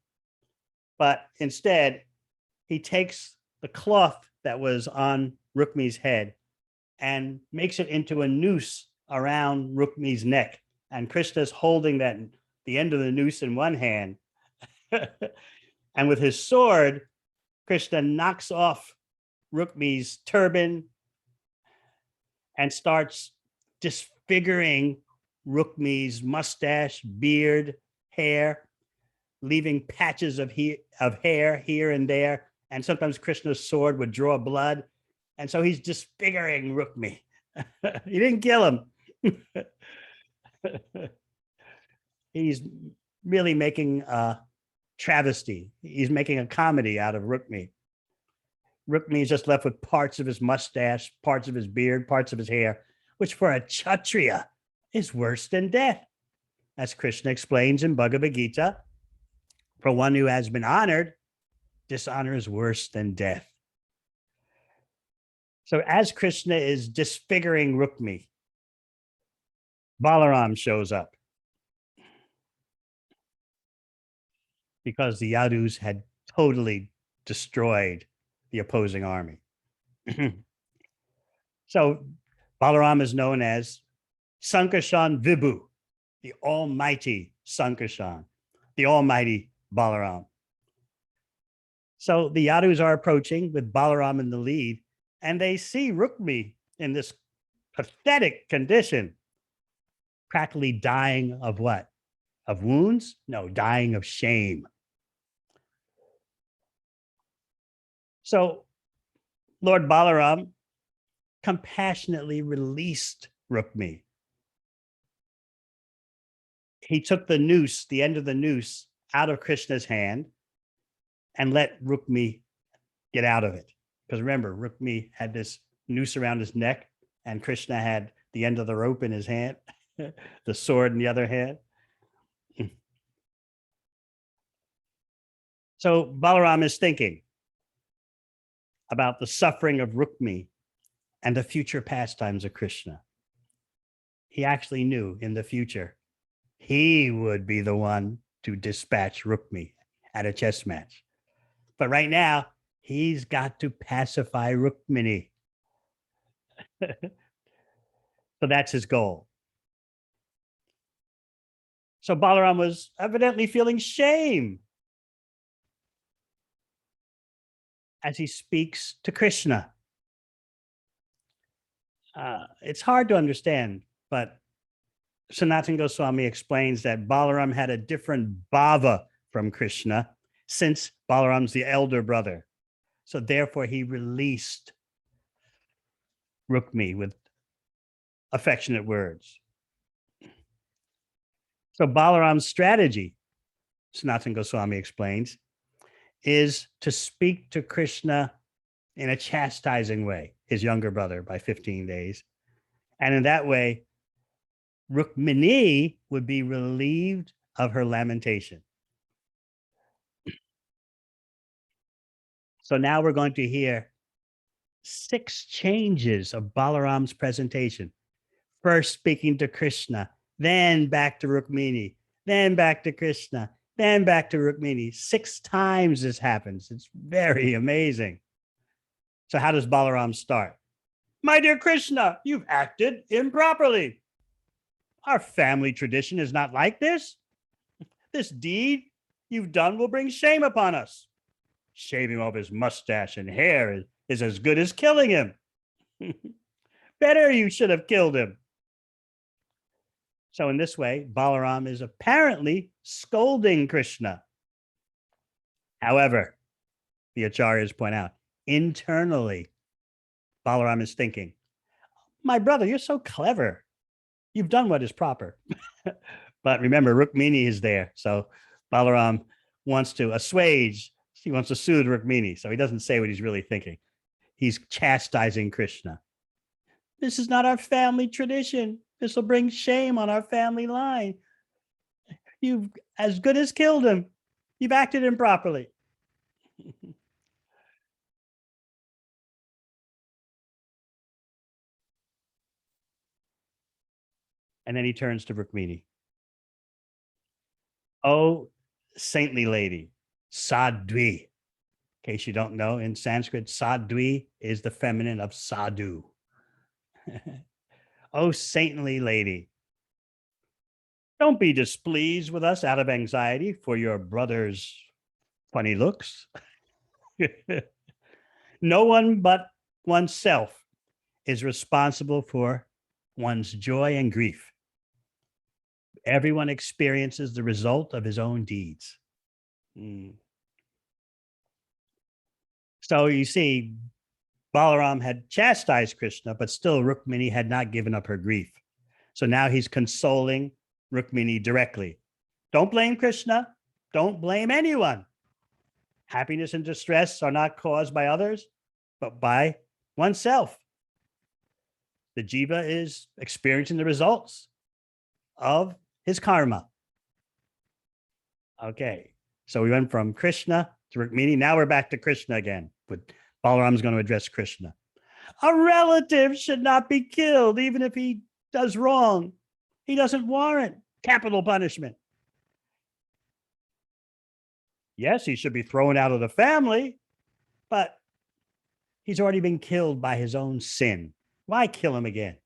But instead, he takes the cloth that was on Rukmi's head and makes it into a noose around Rukmi's neck. And Krishna's holding the end of the noose in one hand. And with his sword, Krishna knocks off Rukmi's turban and starts disfiguring Rukmi's mustache, beard, hair, leaving patches of hair here and there. And sometimes Krishna's sword would draw blood. And so he's disfiguring Rukmi. He didn't kill him. He's really making a travesty. He's making a comedy out of Rukmi. Rukmi is just left with parts of his mustache, parts of his beard, parts of his hair, which for a Kshatriya is worse than death. As Krishna explains in Bhagavad Gita, for one who has been honored, dishonor is worse than death. So as Krishna is disfiguring Rukmi, Balaram shows up because the Yadus had totally destroyed the opposing army. So Balaram is known as Sankarshan Vibhu, the almighty Sankarshan, the almighty Balaram. So the Yadus are approaching with Balaram in the lead, and they see Rukmi in this pathetic condition, practically dying of what? Of wounds? No, dying of shame. So Lord Balaram compassionately released Rukmi. He took the noose, the end of the noose, out of Krishna's hand and let Rukmi get out of it. Because remember, Rukmi had this noose around his neck, and Krishna had the end of the rope in his hand, the sword in the other hand. So Balaram is thinking about the suffering of Rukmi and the future pastimes of Krishna. He actually knew in the future he would be the one to dispatch Rukmi at a chess match. But right now, he's got to pacify Rukmini. So that's his goal. So Balaram was evidently feeling shame as he speaks to Krishna. It's hard to understand, but Sanatana Goswami explains that Balaram had a different bhava from Krishna since Balaram's the elder brother. So therefore he released Rukmi with affectionate words. So Balaram's strategy, Sanatana Goswami explains, is to speak to Krishna in a chastising way, his younger brother, by 15 days. And in that way, Rukmini would be relieved of her lamentation. So now we're going to hear 6 changes of Balaram's presentation. First speaking to Krishna, then back to Rukmini, then back to Krishna, then back to Rukmini. 6 times this happens. It's very amazing. So how does Balaram start? My dear Krishna, you've acted improperly. Our family tradition is not like this. This deed you've done will bring shame upon us. Shaving off his mustache and hair is as good as killing him. Better you should have killed him. So in this way, Balaram is apparently scolding Krishna. However, the acharyas point out, internally, Balaram is thinking, my brother, you're so clever. You've done what is proper. But remember, Rukmini is there. So Balaram wants to assuage, he wants to soothe Rukmini. So he doesn't say what he's really thinking. He's chastising Krishna. This is not our family tradition. This will bring shame on our family line. You've as good as killed him. You've acted improperly. And then he turns to Rukmini. Oh, saintly lady, Sadhvi. In case you don't know, in Sanskrit, Sadhvi is the feminine of sadhu. Oh, saintly lady, don't be displeased with us out of anxiety for your brother's funny looks. No one but oneself is responsible for one's joy and grief. Everyone experiences the result of his own deeds. So you see, Balaram had chastised Krishna, but still Rukmini had not given up her grief. So now he's consoling Rukmini directly. Don't blame Krishna. Don't blame anyone. Happiness and distress are not caused by others, but by oneself. The jiva is experiencing the results of his karma. Okay, so we went from Krishna to Rukmini. Now we're back to Krishna again. But Balaram's going to address Krishna. A relative should not be killed, even if he does wrong. He doesn't warrant capital punishment. Yes, he should be thrown out of the family, but he's already been killed by his own sin. Why kill him again?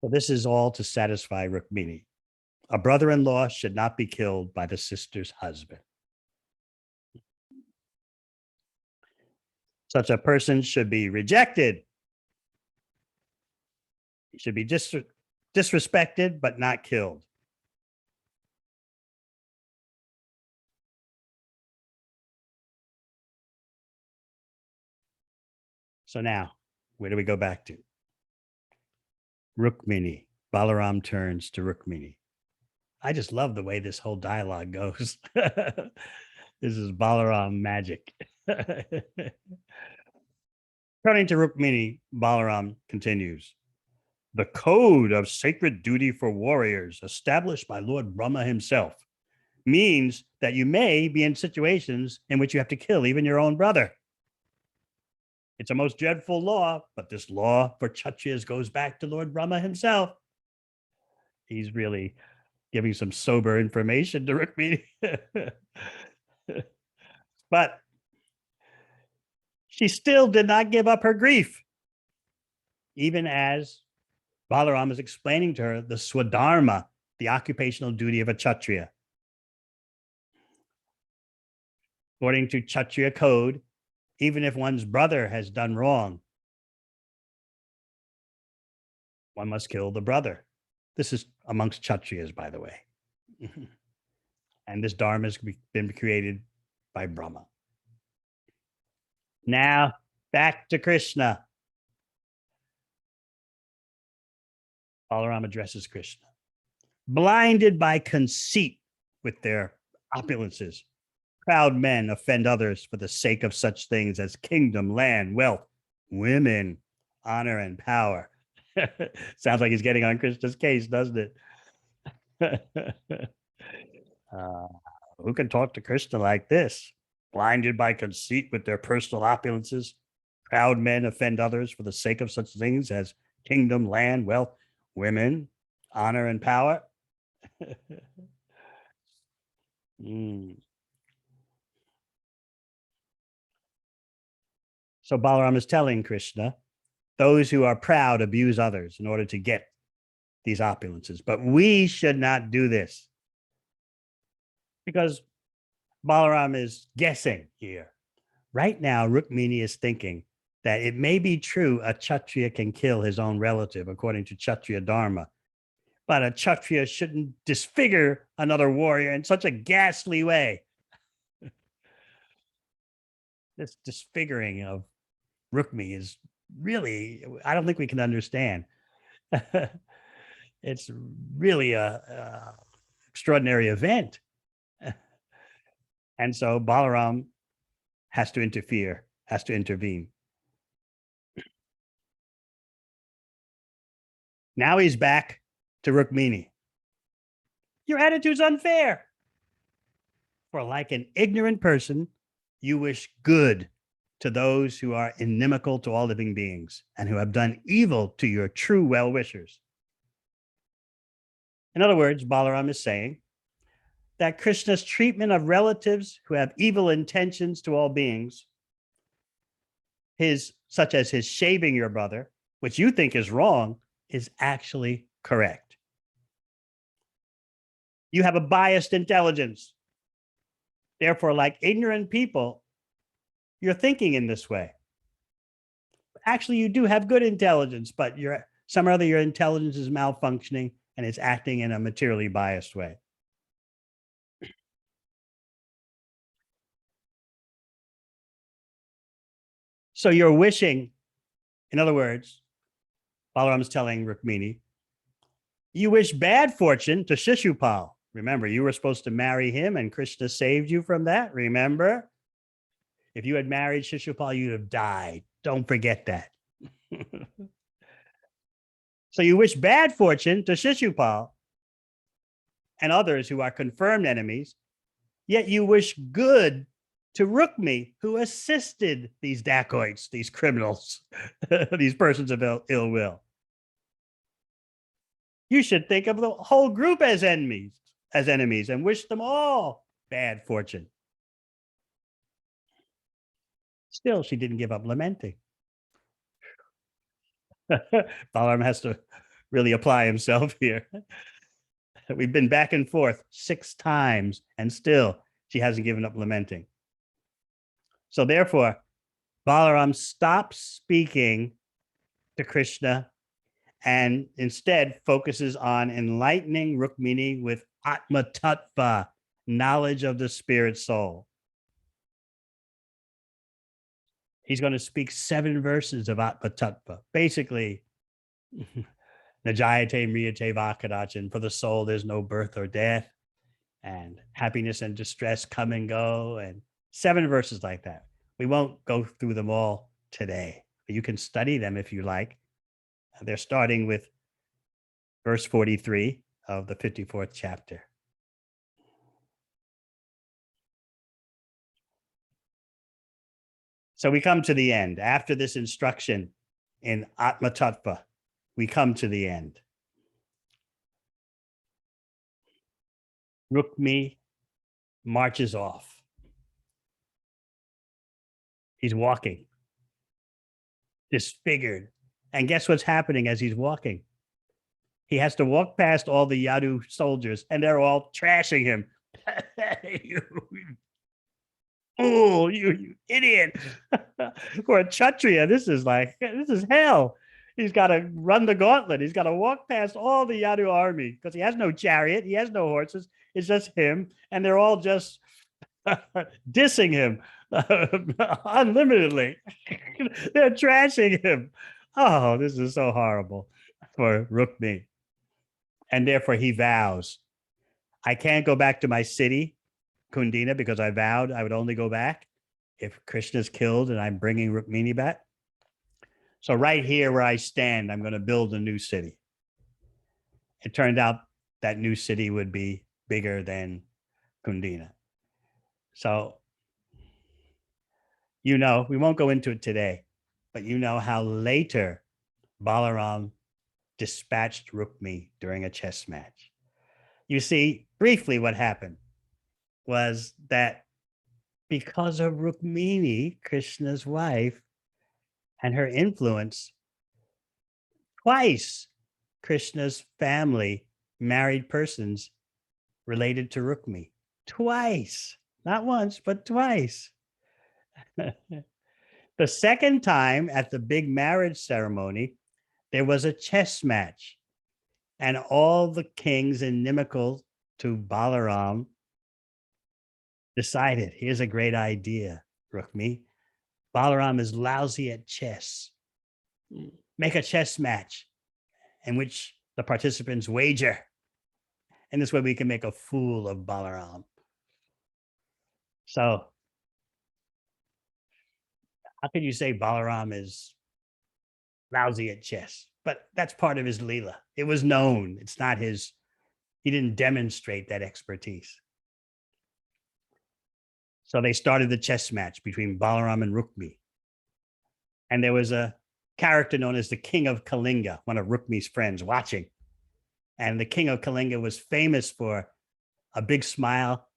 So this is all to satisfy Rukmini. A brother-in-law should not be killed by the sister's husband. Such a person should be rejected. He should be disrespected, but not killed. So now, where do we go back to? Rukmini. Balaram turns to Rukmini. I just love the way this whole dialogue goes. This is Balaram magic. Turning to Rukmini, Balaram continues. The code of sacred duty for warriors established by Lord Brahma himself means that you may be in situations in which you have to kill even your own brother. It's a most dreadful law, but this law for Kshatriyas goes back to Lord Brahma himself. He's really giving some sober information to Rukmini. But she still did not give up her grief, even as Balaram is explaining to her the swadharma, the occupational duty of a Kshatriya. According to Kshatriya code, even if one's brother has done wrong, one must kill the brother. This is amongst Kshatriyas, by the way. And this dharma has been created by Brahma. Now, back to Krishna. Balaram addresses Krishna. Blinded by conceit with their opulences, proud men offend others for the sake of such things as kingdom, land, wealth, women, honor, and power. Sounds like he's getting on Krishna's case, doesn't it? Who can talk to Krishna like this? Blinded by conceit with their personal opulences, proud men offend others for the sake of such things as kingdom, land, wealth, women, honor, and power. So Balaram is telling Krishna, those who are proud abuse others in order to get these opulences, but we should not do this. Because Balaram is guessing here. Right now, Rukmini is thinking that it may be true a Kshatriya can kill his own relative according to Kshatriya Dharma, but a Kshatriya shouldn't disfigure another warrior in such a ghastly way. This disfiguring of Rukmi is really, I don't think we can understand. It's really a extraordinary event. And so Balaram has to interfere, has to intervene. Now he's back to Rukmini. Your attitude's unfair. For like an ignorant person, you wish good to those who are inimical to all living beings and who have done evil to your true well-wishers. In other words, Balaram is saying that Krishna's treatment of relatives who have evil intentions to all beings, such as his shaving your brother, which you think is wrong, is actually correct. You have a biased intelligence. Therefore, like ignorant people, you're thinking in this way. Actually, you do have good intelligence, but somehow your intelligence is malfunctioning and it's acting in a materially biased way. So you're wishing, in other words, Balaram is telling Rukmini, you wish bad fortune to Shishupal. Remember, you were supposed to marry him and Krishna saved you from that, remember? If you had married Shishupal, you'd have died. Don't forget that. So you wish bad fortune to Shishupal and others who are confirmed enemies, yet you wish good to Rukmi, who assisted these dacoits, these criminals, these persons of ill will. You should think of the whole group as enemies and wish them all bad fortune. Still, she didn't give up lamenting. Balaram has to really apply himself here. We've been back and forth 6 times, and still she hasn't given up lamenting. So therefore, Balaram stops speaking to Krishna and instead focuses on enlightening Rukmini with Atma Tattva, knowledge of the spirit soul. He's going to speak 7 verses of Atma Tattva. Basically, Najayate Mriyate Vakadachan. For the soul, there's no birth or death. And happiness and distress come and go. And 7 verses like that. We won't go through them all today, but you can study them if you like. They're starting with verse 43 of the 54th chapter. So we come to the end. After this instruction in Atma Tattva, we come to the end. Rukmi marches off. He's walking, disfigured. And guess what's happening as he's walking? He has to walk past all the Yadu soldiers, and they're all trashing him. You fool, you idiot. For a Kshatriya, this is hell. He's got to run the gauntlet. He's got to walk past all the Yadu army because he has no chariot. He has no horses. It's just him. And they're all just dissing him unlimitedly. They're trashing him. Oh, this is so horrible for Rukmi. And therefore he vows, I can't go back to my city, Kundina, because I vowed I would only go back if Krishna's killed and I'm bringing Rukmini back. So right here where I stand, I'm going to build a new city. It turned out that new city would be bigger than Kundina. So, we won't go into it today, but you know how later Balaram dispatched Rukmi during a chess match. You see, briefly what happened was that because of Rukmini, Krishna's wife, and her influence, twice Krishna's family married persons related to Rukmi. Twice. Not once, but twice. The second time at the big marriage ceremony, there was a chess match. And all the kings inimical to Balaram decided, here's a great idea, Rukmi. Balaram is lousy at chess. Make a chess match in which the participants wager. And this way we can make a fool of Balaram. So how can you say Balaram is lousy at chess? But that's part of his Leela. It was known. It's not his, he didn't demonstrate that expertise. So they started the chess match between Balaram and Rukmi. And there was a character known as the King of Kalinga, one of Rukmi's friends, watching. And the King of Kalinga was famous for a big smile,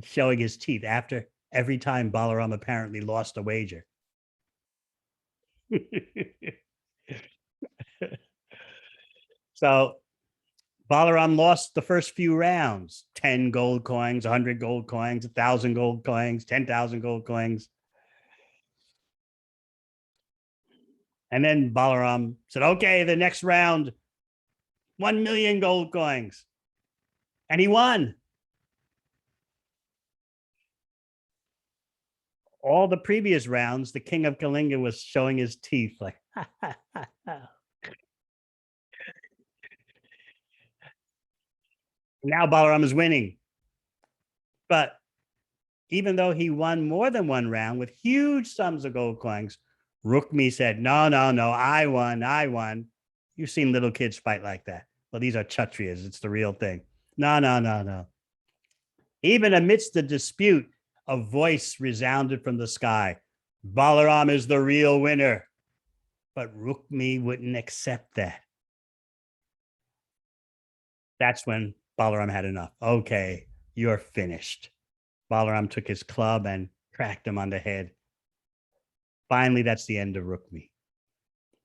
showing his teeth after every time Balaram apparently lost a wager. So Balaram lost the first few rounds, 10 gold coins, 100 gold coins, 1,000 gold coins, 10,000 gold coins. And then Balaram said, okay, the next round, 1 million gold coins. And he won. All the previous rounds, the King of Kalinga was showing his teeth like, Now Balaram is winning. But even though he won more than one round with huge sums of gold coins, Rukmi said, no, I won. You've seen little kids fight like that. Well, these are Kshatriyas. It's the real thing. No. Even amidst the dispute, a voice resounded from the sky. Balaram is the real winner. But Rukmi wouldn't accept that. That's when Balaram had enough. Okay, you're finished. Balaram took his club and cracked him on the head. Finally, that's the end of Rukmi.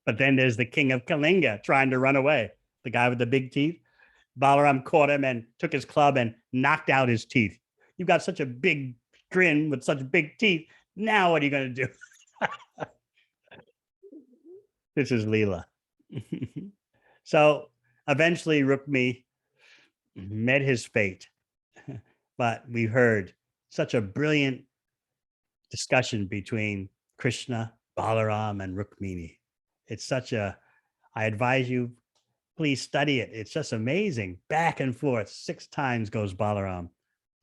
But then there's the King of Kalinga trying to run away. The guy with the big teeth. Balaram caught him and took his club and knocked out his teeth. You've got such a big grin with such big teeth. Now what are you going to do? This is Leela. So eventually Rukmi met his fate. But we heard such a brilliant discussion between Krishna, Balaram, and Rukmini. It's such a, I advise you, Please study it. It's just amazing. Back and forth. 6 times goes Balaram.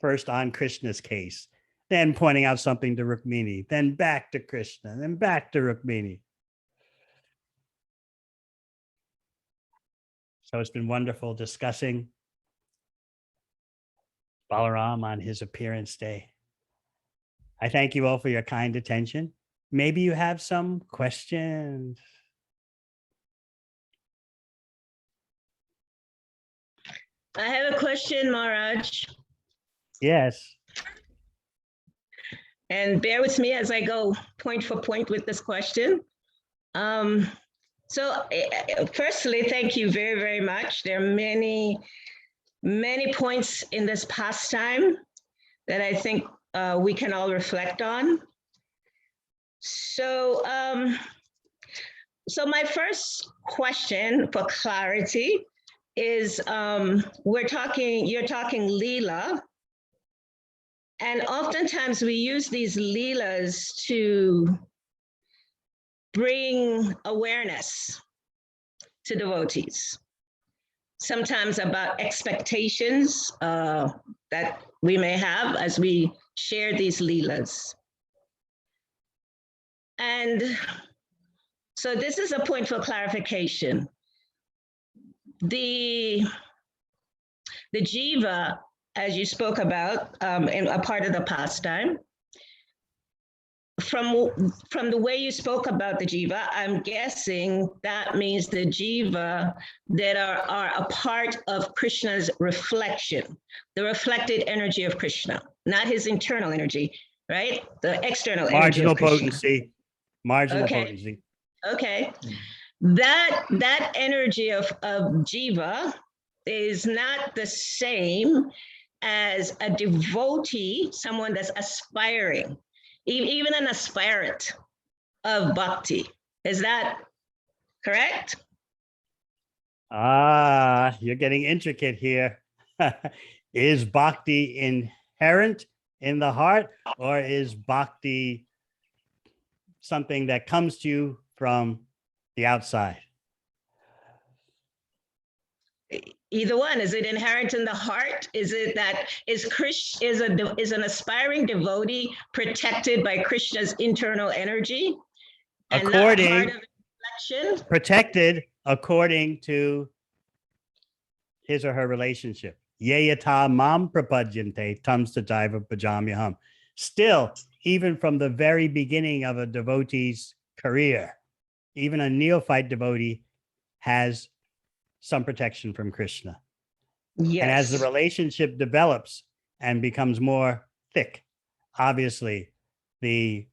First on Krishna's case, then pointing out something to Rukmini, then back to Krishna, then back to Rukmini. So it's been wonderful discussing Balaram on his appearance day. I thank you all for your kind attention. Maybe you have some questions. I have a question, Maharaj, Yes. and bear with me as I go point for point with this question. Firstly, thank you very, very much. There are many, many points in this pastime that I think we can all reflect on. So my first question for clarity is you're talking Leela, and oftentimes we use these Leelas to bring awareness to devotees, sometimes about expectations that we may have as we share these Leelas. And so this is a point for clarification. The jiva, as you spoke about in a part of the pastime, from the way you spoke about the jiva, I'm guessing that means the jiva that are a part of Krishna's reflection, the reflected energy of Krishna, not his internal energy, right? The external energy of Krishna. Marginal Okay. potency. Okay. That energy of jiva is not the same as a devotee, someone that's aspiring, even an aspirant of bhakti. Is that correct? You're getting intricate here. Is bhakti inherent in the heart, or is bhakti something that comes to you from the outside? Either one. Is it inherent in the heart? Is it that is an aspiring devotee protected by Krishna's internal energy and not part of reflection? Protected according to his or her relationship. Yeyata mam prapadyante tam sadaiva bhajamyaham. Still, even from the very beginning of a devotee's career, even a neophyte devotee has some protection from Krishna. Yes. And as the relationship develops and becomes more thick, obviously the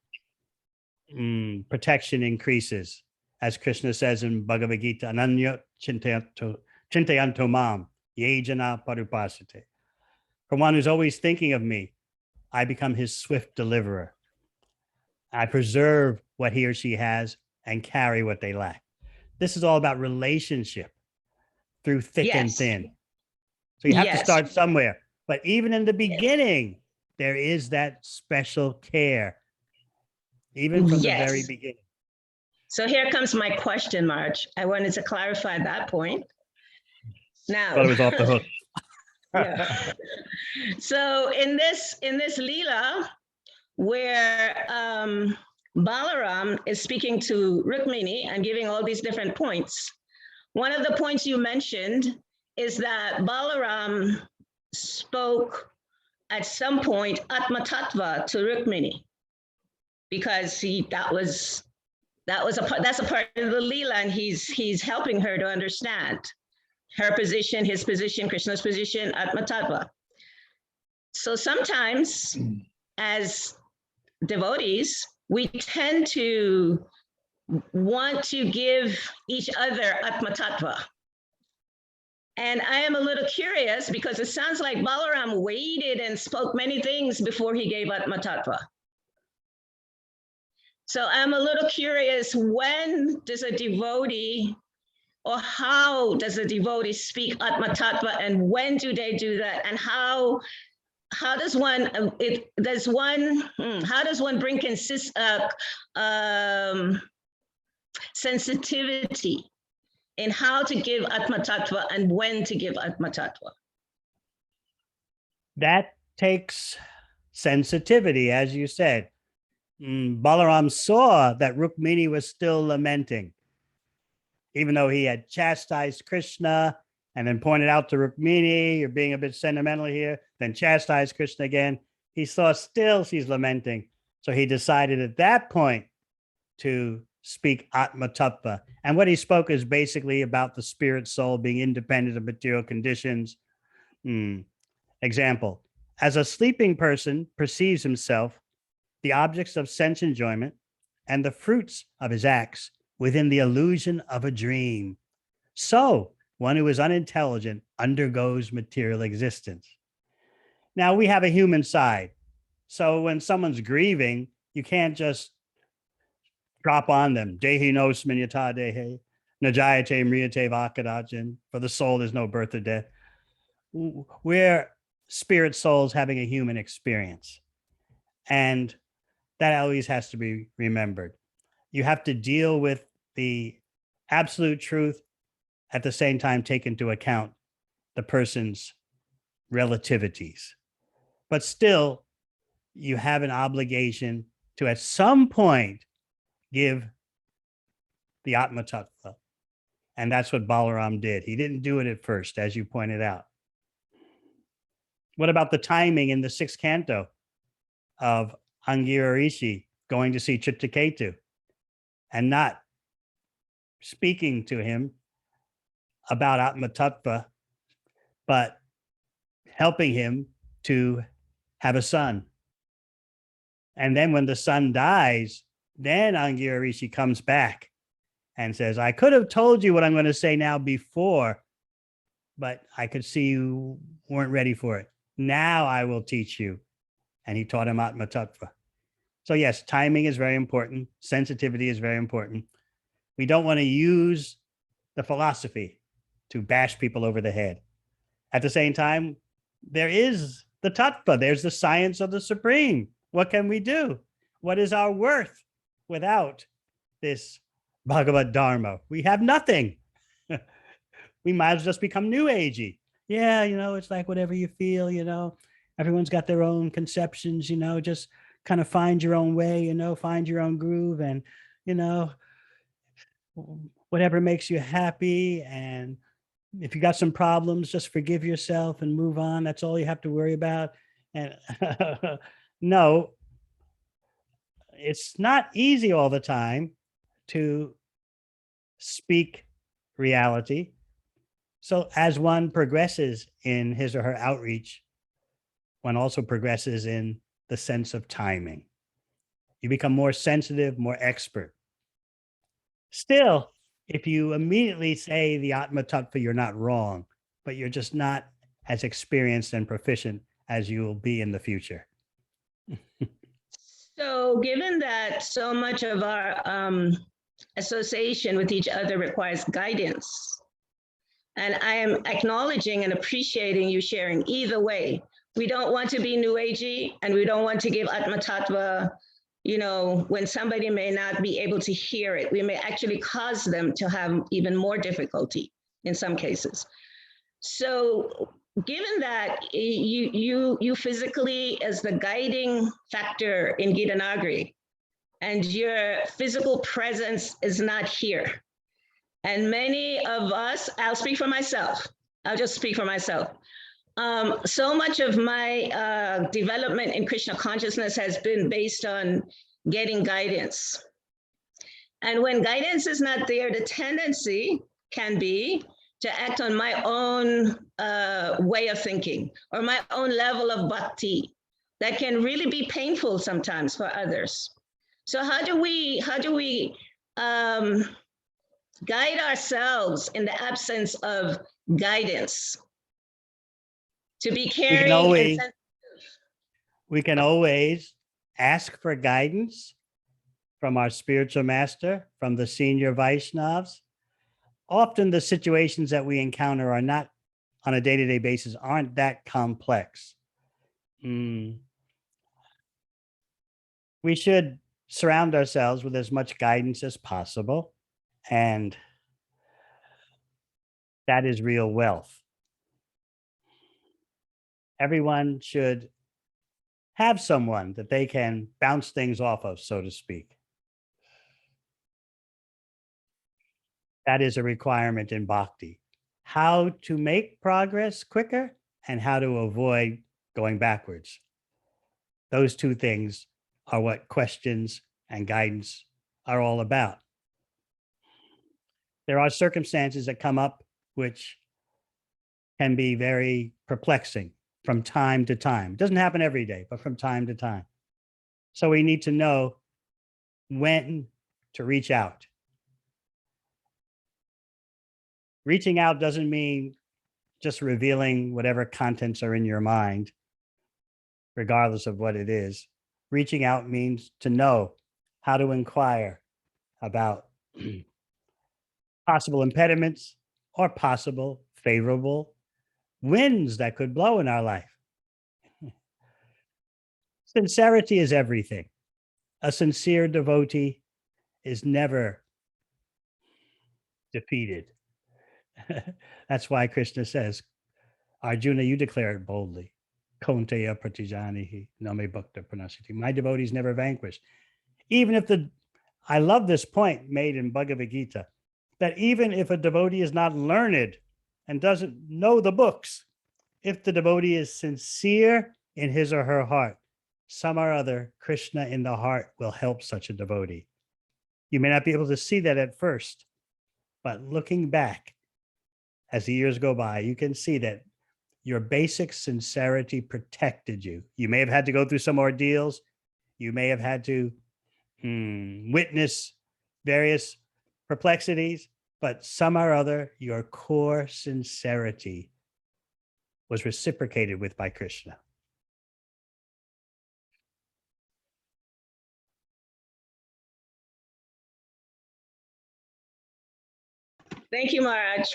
protection increases. As Krishna says in Bhagavad Gita, Ananya chintayanto mam, ye jana parupasate. For one who's always thinking of me, I become his swift deliverer. I preserve what he or she has and carry what they lack. This is all about relationship through thick and thin. So you have to start somewhere. But even in the beginning, there is that special care, even from the very beginning. So here comes my question, Marge. I wanted to clarify that point. Now, Thought it was off the hook. yeah. So in this Leela, where Balaram is speaking to Rukmini and giving all these different points, one of the points you mentioned is that Balaram spoke at some point Atma Tattva to Rukmini, because that's a part of the Leela, and he's helping her to understand her position, his position, Krishna's position, Atma Tattva. So sometimes as devotees, we tend to want to give each other Atma Tattva. And I am a little curious because it sounds like Balaram waited and spoke many things before he gave Atma Tattva. So I'm a little curious, when does a devotee, or how does a devotee speak Atma Tattva, and when do they do that? And how does one bring sensitivity in how to give Atma Tattva and when to give Atma Tattva. That takes sensitivity, as you said. Balaram saw that Rukmini was still lamenting, even though he had chastised Krishna and then pointed out to Rukmini, you're being a bit sentimental here, then chastised Krishna again. He saw still she's lamenting. So he decided at that point to speak Atma Tattva. And what he spoke is basically about the spirit soul being independent of material conditions. Example, as a sleeping person perceives himself, the objects of sense enjoyment, and the fruits of his acts within the illusion of a dream, so one who is unintelligent undergoes material existence. Now, we have a human side. So when someone's grieving, you can't just drop on them. Dehi no sminyata dehe, najayate mriyate vakadachin. For the soul, there's no birth or death. We're spirit souls having a human experience. And that always has to be remembered. You have to deal with the absolute truth, at the same time take into account the person's relativities. But still, you have an obligation to at some point give the Atma Tattva. And that's what Balaram did. He didn't do it at first, as you pointed out. What about the timing in the sixth canto of Angira Rishi going to see Chitraketu and not speaking to him about Atma Tattva, but helping him to have a son? And then when the son dies, then Angira Rishi comes back and says, I could have told you what I'm going to say now before, but I could see you weren't ready for it. Now I will teach you. And he taught him Atma Tattva. So yes, timing is very important. Sensitivity is very important. We don't want to use the philosophy to bash people over the head. At the same time, there is the Tattva. There's the science of the Supreme. What can we do? What is our worth without this Bhagavad Dharma? We have nothing. We might as well just become new agey. Yeah, it's like whatever you feel, everyone's got their own conceptions, just kind of find your own way, find your own groove, and, whatever makes you happy. And if you got some problems, just forgive yourself and move on. That's all you have to worry about. And no, it's not easy all the time to speak reality. So as one progresses in his or her outreach, one also progresses in the sense of timing. You become more sensitive, more expert. Still, if you immediately say the Atma Tattva, you're not wrong, but you're just not as experienced and proficient as you will be in the future. So given that so much of our association with each other requires guidance, and I am acknowledging and appreciating you sharing either way. We don't want to be new agey, and we don't want to give Atma Tattva, when somebody may not be able to hear it. We may actually cause them to have even more difficulty in some cases. So given that you physically as the guiding factor in Gita Nagari, and your physical presence is not here. And many of us, I'll speak for myself. I'll just speak for myself. So much of my development in Krishna consciousness has been based on getting guidance. And when guidance is not there, the tendency can be to act on my own way of thinking or my own level of bhakti that can really be painful sometimes for others. So how do we guide ourselves in the absence of guidance to be caring and sensitive? We can always ask for guidance from our spiritual master, from the senior Vaishnavas. Often the situations that we encounter are not on a day-to-day basis, aren't that complex. We should surround ourselves with as much guidance as possible. And That is real wealth. Everyone should have someone that they can bounce things off of, so to speak. That is a requirement in bhakti. How to make progress quicker and how to avoid going backwards. Those two things are what questions and guidance are all about. There are circumstances that come up which can be very perplexing from time to time. It doesn't happen every day, but from time to time. So we need to know when to reach out. Reaching out doesn't mean just revealing whatever contents are in your mind, regardless of what it is. Reaching out means to know how to inquire about possible impediments or possible favorable winds that could blow in our life. Sincerity is everything. A sincere devotee is never defeated. That's why Krishna says, Arjuna, you declare it boldly. Kaunteya pratijanihi name bhakta pranasiti. My devotees never vanquished. Even if I love this point made in Bhagavad Gita, that even if a devotee is not learned and doesn't know the books, if the devotee is sincere in his or her heart, some or other, Krishna in the heart will help such a devotee. You may not be able to see that at first, but looking back as the years go by, you can see that your basic sincerity protected you. You may have had to go through some ordeals. You may have had to witness various perplexities, but some or other, your core sincerity was reciprocated with by Krishna. Thank you, Maharaj.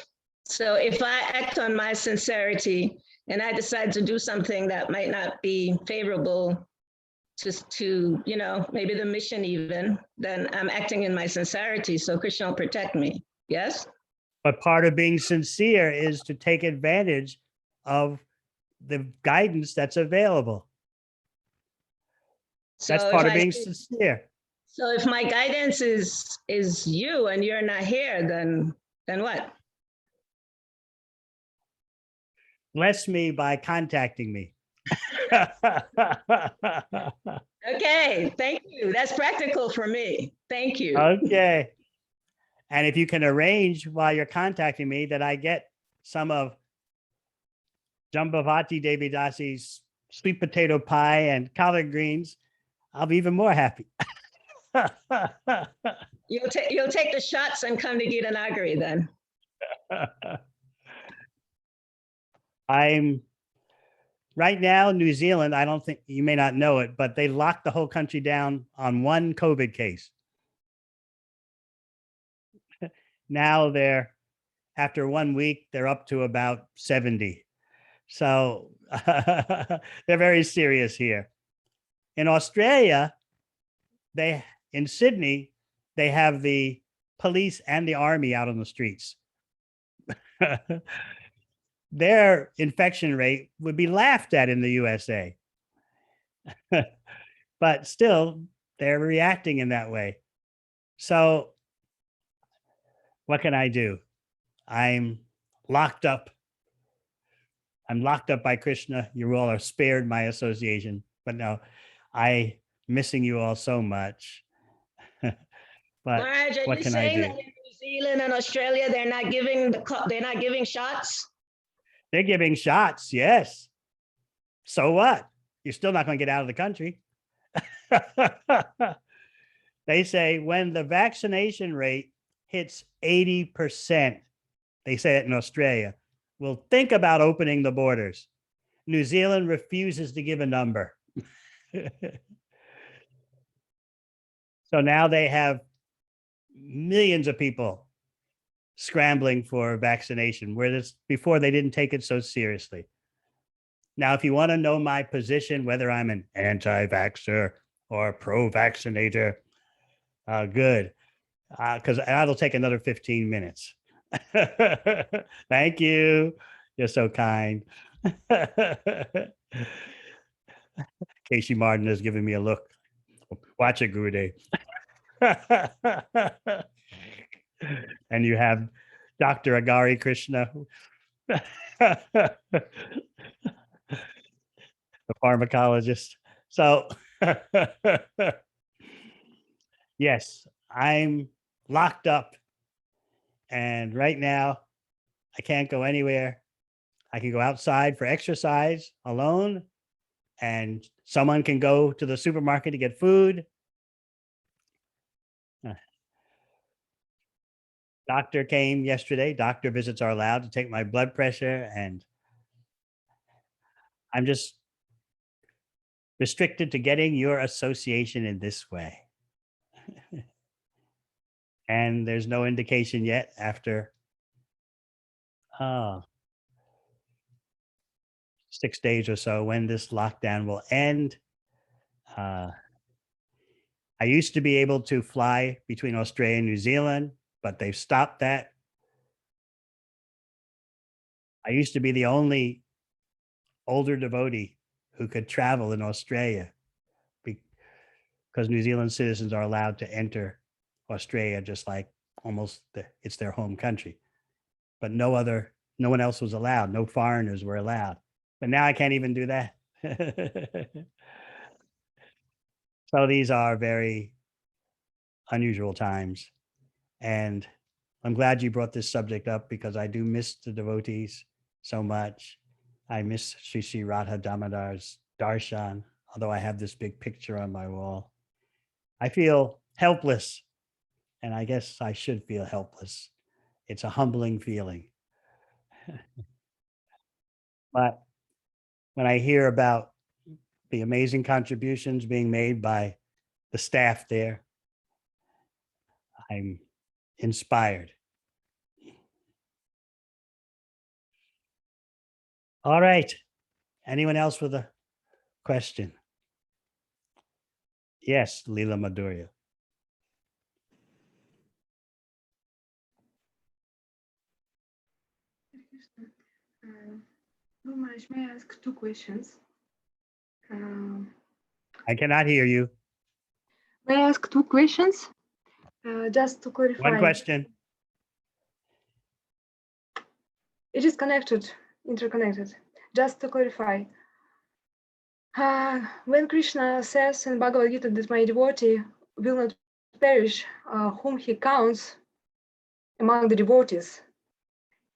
So if I act on my sincerity and I decide to do something that might not be favorable to maybe the mission even, then I'm acting in my sincerity. So Krishna will protect me. Yes? But part of being sincere is to take advantage of the guidance that's available. That's So part of being sincere. So if my guidance is you and you're not here, then what? Bless me by contacting me. Okay, thank you. That's practical for me. Thank you. Okay. And if you can arrange while you're contacting me that I get some of Jambavati Devi Dasi's sweet potato pie and collard greens, I'll be even more happy. You'll take the shots and come to Gita Nagari then. I'm right now, New Zealand, I don't think you may not know it, but they locked the whole country down on one COVID case. Now after 1 week, they're up to about 70. So they're very serious here. In Australia, in Sydney, they have the police and the army out on the streets. Their infection rate would be laughed at in the USA. But still, they're reacting in that way. So what can I do? I'm locked up. I'm locked up by Krishna. You all are spared my association. But no, I'm missing you all so much. But Maharaj, what can I do? That in New Zealand and Australia, they're not giving shots? They're giving shots, yes. So what? You're still not going to get out of the country. They say when the vaccination rate hits 80%, they say it in Australia, we'll think about opening the borders. New Zealand refuses to give a number. So now they have millions of people scrambling for vaccination, whereas before they didn't take it so seriously. Now, if you want to know my position, whether I'm an anti-vaxxer or a pro-vaccinator, good, because that'll take another 15 minutes. Thank you. You're so kind. Casey Martin is giving me a look. Watch it, Gurudev. And you have Dr. Agari Krishna, the pharmacologist. So, yes, I'm locked up. And right now, I can't go anywhere. I can go outside for exercise alone, and someone can go to the supermarket to get food. Doctor came yesterday. Doctor visits are allowed to take my blood pressure, and I'm just restricted to getting your association in this way. And there's no indication yet after 6 days or so when this lockdown will end. I used to be able to fly between Australia and New Zealand, but they've stopped that. I used to be the only older devotee who could travel in Australia because New Zealand citizens are allowed to enter Australia just like it's their home country. But no one else was allowed. No foreigners were allowed. But now I can't even do that. So these are very unusual times. And I'm glad you brought this subject up because I do miss the devotees so much. I miss Sri Radha Damodar's darshan, although I have this big picture on my wall. I feel helpless, and I guess I should feel helpless. It's a humbling feeling. But when I hear about the amazing contributions being made by the staff there, I'm inspired. All right. Anyone else with a question? Yes, Leela Madhurya. Guru Maharaj, may I ask 2 questions? I cannot hear you. May I ask 2 questions? Just to clarify. One question. It is interconnected. Just to clarify. When Krishna says in Bhagavad Gita that my devotee will not perish, whom he counts among the devotees.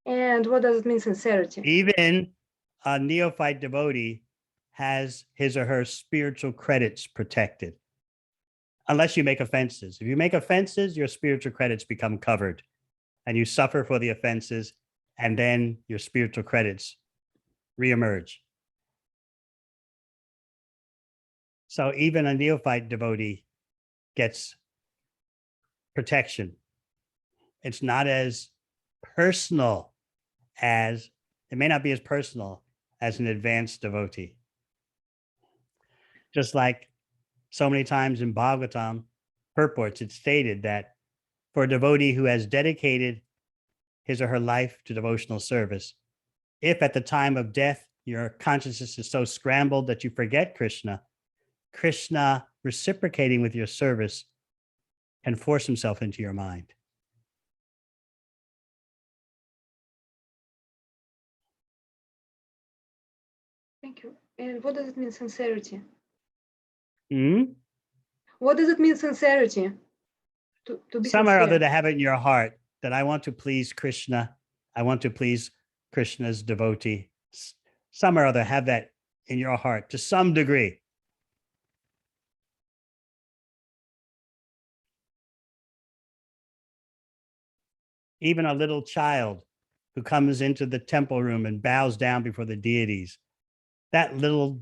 And what does it mean, sincerity? Even a neophyte devotee has his or her spiritual credits protected, unless you make offenses. If you make offenses, your spiritual credits become covered and you suffer for the offenses, and then your spiritual credits reemerge. So even a neophyte devotee gets protection. It's not as personal as, it may not be as personal as an advanced devotee. Just like so many times in Bhagavatam purports, it's stated that for a devotee who has dedicated his or her life to devotional service, if at the time of death your consciousness is so scrambled that you forget Krishna, Krishna reciprocating with your service can force himself into your mind. Thank you. And what does it mean, sincerity? Mm-hmm. What does it mean, sincerity? To be Some or other sincere. to have it in your heart that I want to please Krishna. I want to please Krishna's devotee. Some or other have that in your heart to some degree. Even a little child who comes into the temple room and bows down before the deities, that little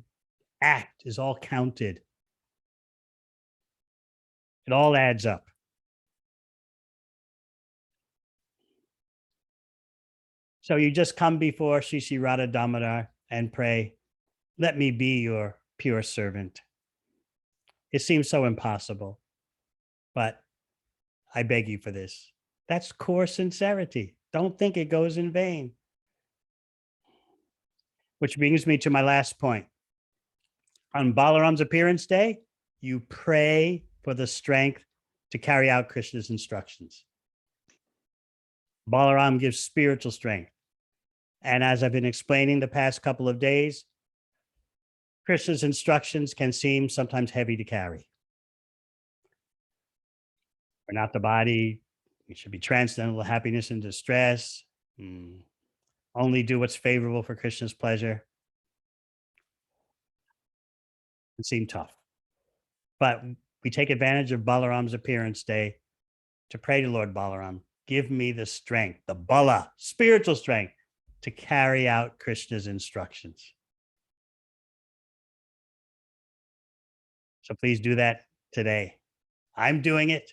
act is all counted. It all adds up. So you just come before Sri Radha Damodar and pray, let me be your pure servant. It seems so impossible, but I beg you for this. That's core sincerity. Don't think it goes in vain. Which brings me to my last point. On Balaram's appearance day, you pray for the strength to carry out Krishna's instructions. Balaram gives spiritual strength. And as I've been explaining the past couple of days, Krishna's instructions can seem sometimes heavy to carry. We're not the body. We should be transcendental happiness and distress. Only do what's favorable for Krishna's pleasure. It seemed tough. But we take advantage of Balaram's appearance day to pray to Lord Balaram, give me the strength, the bala, spiritual strength, to carry out Krishna's instructions. So please do that today. I'm doing it.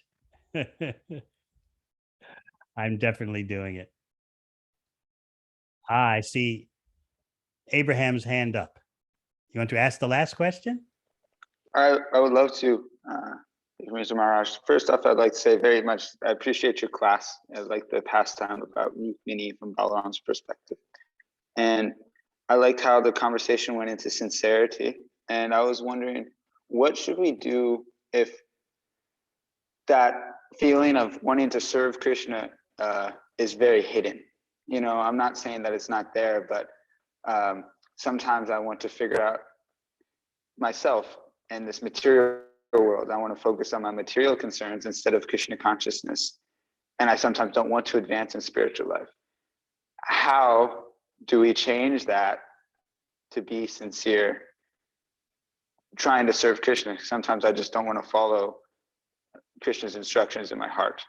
I'm definitely doing it. I see Abraham's hand up. You want to ask the last question? I would love to, Mr. Maharaj. First off, I'd like to say very much, I appreciate your class. I like the pastime about Rukmini from Balaram's perspective. And I liked how the conversation went into sincerity. And I was wondering, what should we do if that feeling of wanting to serve Krishna is very hidden? You know, I'm not saying that it's not there, but sometimes I want to figure out myself in this material world. I want to focus on my material concerns instead of Krishna consciousness. And I sometimes don't want to advance in spiritual life. How do we change that to be sincere, trying to serve Krishna? Sometimes I just don't want to follow Krishna's instructions in my heart.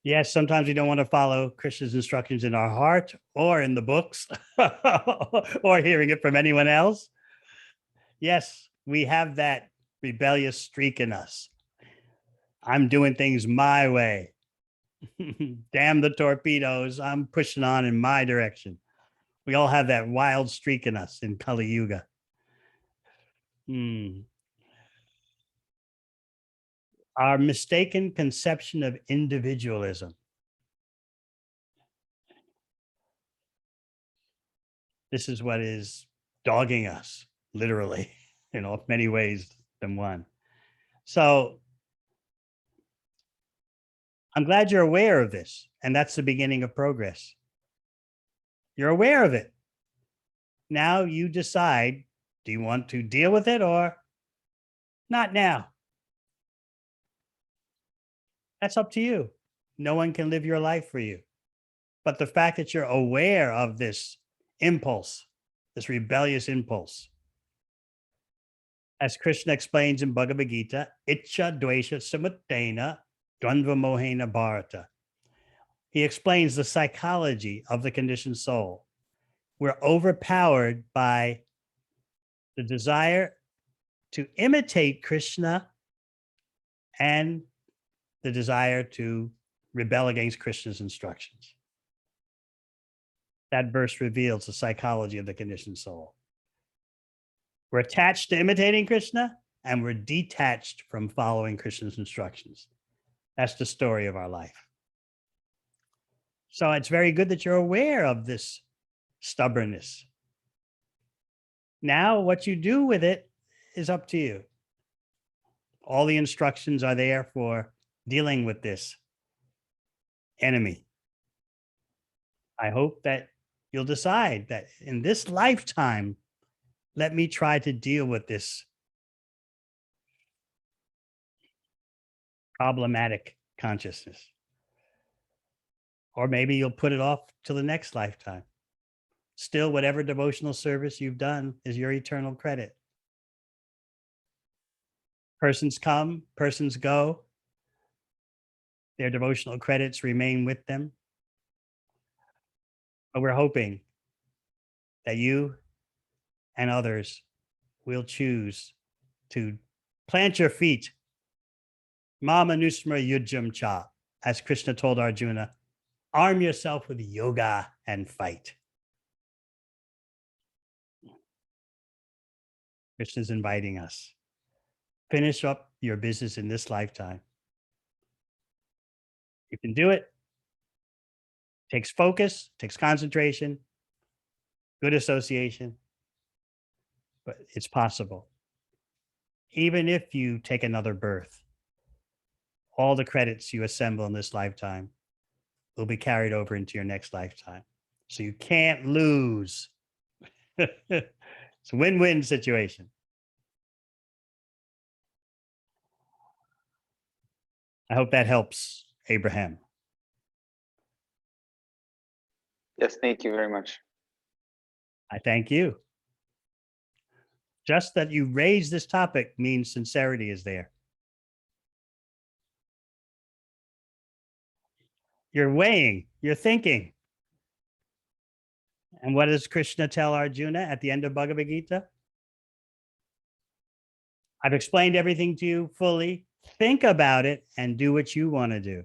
Yes, sometimes we don't want to follow Krishna's instructions in our heart or in the books or hearing it from anyone else. Yes, we have that rebellious streak in us. I'm doing things my way. Damn the torpedoes. I'm pushing on in my direction. We all have that wild streak in us in Kali Yuga. Our mistaken conception of individualism. This is what is dogging us, literally, in many ways than one. So I'm glad you're aware of this, and that's the beginning of progress. You're aware of it. Now you decide, do you want to deal with it or not now? That's up to you. No one can live your life for you. But the fact that you're aware of this impulse, this rebellious impulse, as Krishna explains in Bhagavad Gita, Icha Dvesha Samatena Dvandva Mohena Bharata. He explains the psychology of the conditioned soul. We're overpowered by the desire to imitate Krishna and the desire to rebel against Krishna's instructions. That verse reveals the psychology of the conditioned soul. We're attached to imitating Krishna, and we're detached from following Krishna's instructions. That's the story of our life. So it's very good that you're aware of this stubbornness. Now, what you do with it is up to you. All the instructions are there for dealing with this enemy. I hope that you'll decide that in this lifetime, let me try to deal with this problematic consciousness. Or maybe you'll put it off till the next lifetime. Still, whatever devotional service you've done is your eternal credit. Persons come, persons go. Their devotional credits remain with them. But we're hoping that you and others will choose to plant your feet. Mama Nusma Yujam Cha, as Krishna told Arjuna, arm yourself with yoga and fight. Krishna's inviting us. Finish up your business in this lifetime. You can do it. Takes focus, takes concentration, good association, but it's possible. Even if you take another birth, all the credits you assemble in this lifetime will be carried over into your next lifetime. So you can't lose. It's a win-win situation. I hope that helps, Abraham. Yes, thank you very much. I thank you. Just that you raise this topic means sincerity is there. You're weighing, you're thinking. And what does Krishna tell Arjuna at the end of Bhagavad Gita? I've explained everything to you fully. Think about it and do what you want to do.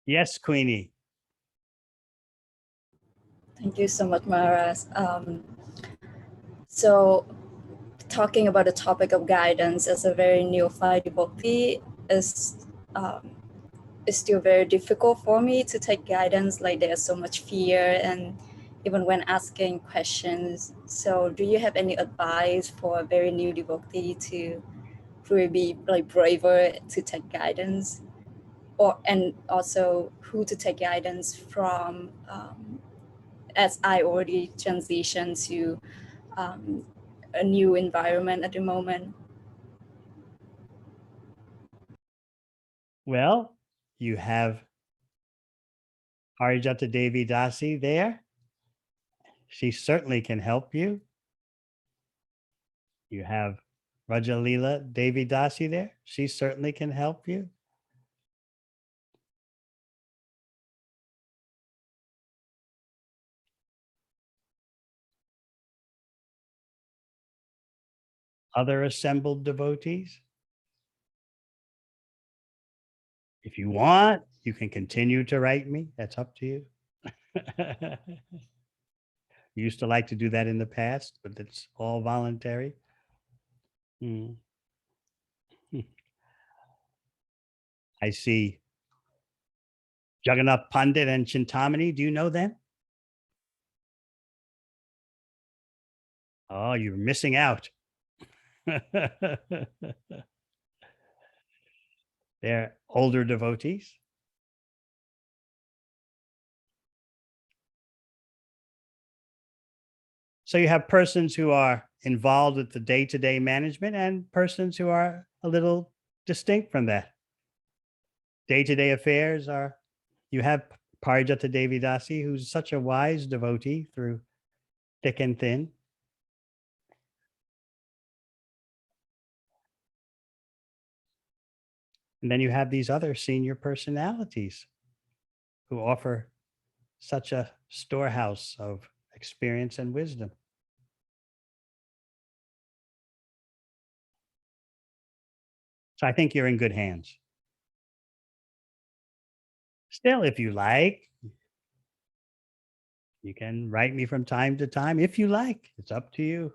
Yes, Queenie. Thank you so much, Maharaj. So talking about the topic of guidance as a very neophyte devotee is still very difficult for me to take guidance. Like there's so much fear, and even when asking questions. So do you have any advice for a very new devotee to really be like braver to take guidance, and also who to take guidance from, as I already transitioned to a new environment at the moment? Well, you have Harijata Devi Dasi there. She certainly can help you. You have Rajalila Devi Dasi there. She certainly can help you. Other assembled devotees. If you want, you can continue to write me. That's up to you. You used to like to do that in the past, but it's all voluntary. I see Jagannath Pandit and Chintamani. Do you know them? Oh, you're missing out. They're older devotees. So you have persons who are involved with the day-to-day management and persons who are a little distinct from that. Day-to-day affairs are, you have Parijata Devi Dasi, who's such a wise devotee through thick and thin. And then you have these other senior personalities who offer such a storehouse of experience and wisdom. So I think you're in good hands. Still, if you like, you can write me from time to time. If you like, it's up to you.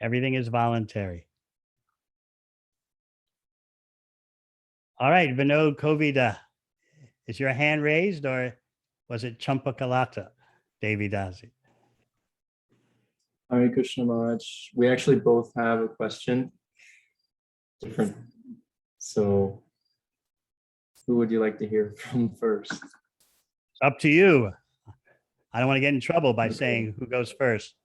Everything is voluntary. All right, Vinod Kovida, is your hand raised or was it Champakalata, Devi Dasi? Hare Krishna Maharaj. We actually both have a question. Different. So who would you like to hear from first? It's up to you. I don't want to get in trouble by saying who goes first.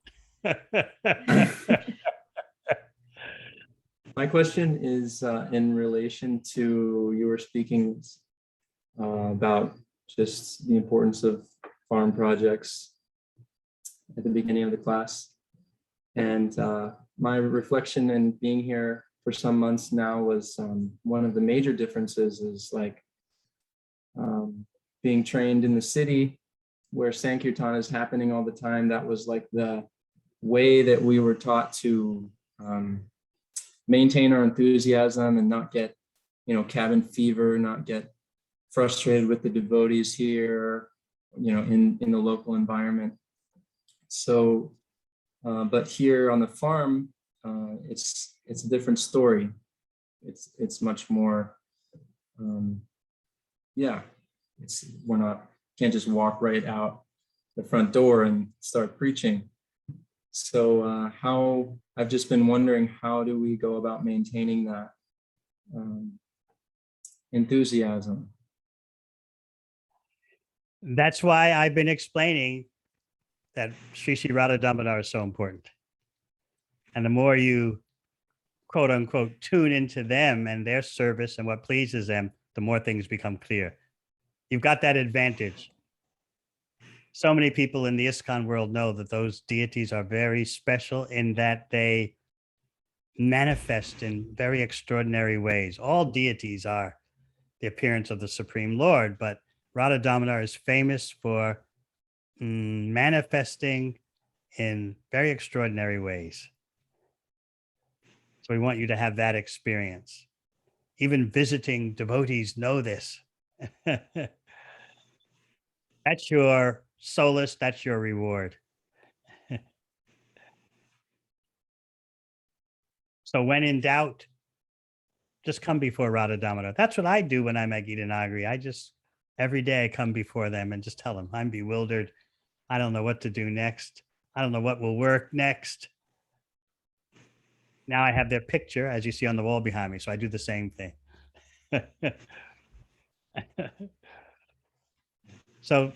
My question is in relation to you were speaking about just the importance of farm projects at the beginning of the class. And my reflection in being here for some months now was one of the major differences is like being trained in the city where Sankirtan is happening all the time. That was like the way that we were taught to maintain our enthusiasm and not get, cabin fever, not get frustrated with the devotees here, in the local environment. So, but here on the farm, it's a different story. It's much more, yeah. Can't just walk right out the front door and start preaching. So I've just been wondering, how do we go about maintaining that enthusiasm? That's why I've been explaining that Sri Sri Radha Damodar is so important. And the more you, quote unquote, tune into them and their service and what pleases them, the more things become clear. You've got that advantage. So many people in the ISKCON world know that those deities are very special in that they manifest in very extraordinary ways. All deities are the appearance of the Supreme Lord, but Radha Damodar is famous for manifesting in very extraordinary ways. So we want you to have that experience. Even visiting devotees know this. That's your solace, that's your reward. So when in doubt, just come before Radha Damodar. That's what I do when I'm at Gita Nagari. Every day I come before them and just tell them, I'm bewildered. I don't know what to do next. I don't know what will work next. Now I have their picture, as you see on the wall behind me. So I do the same thing. So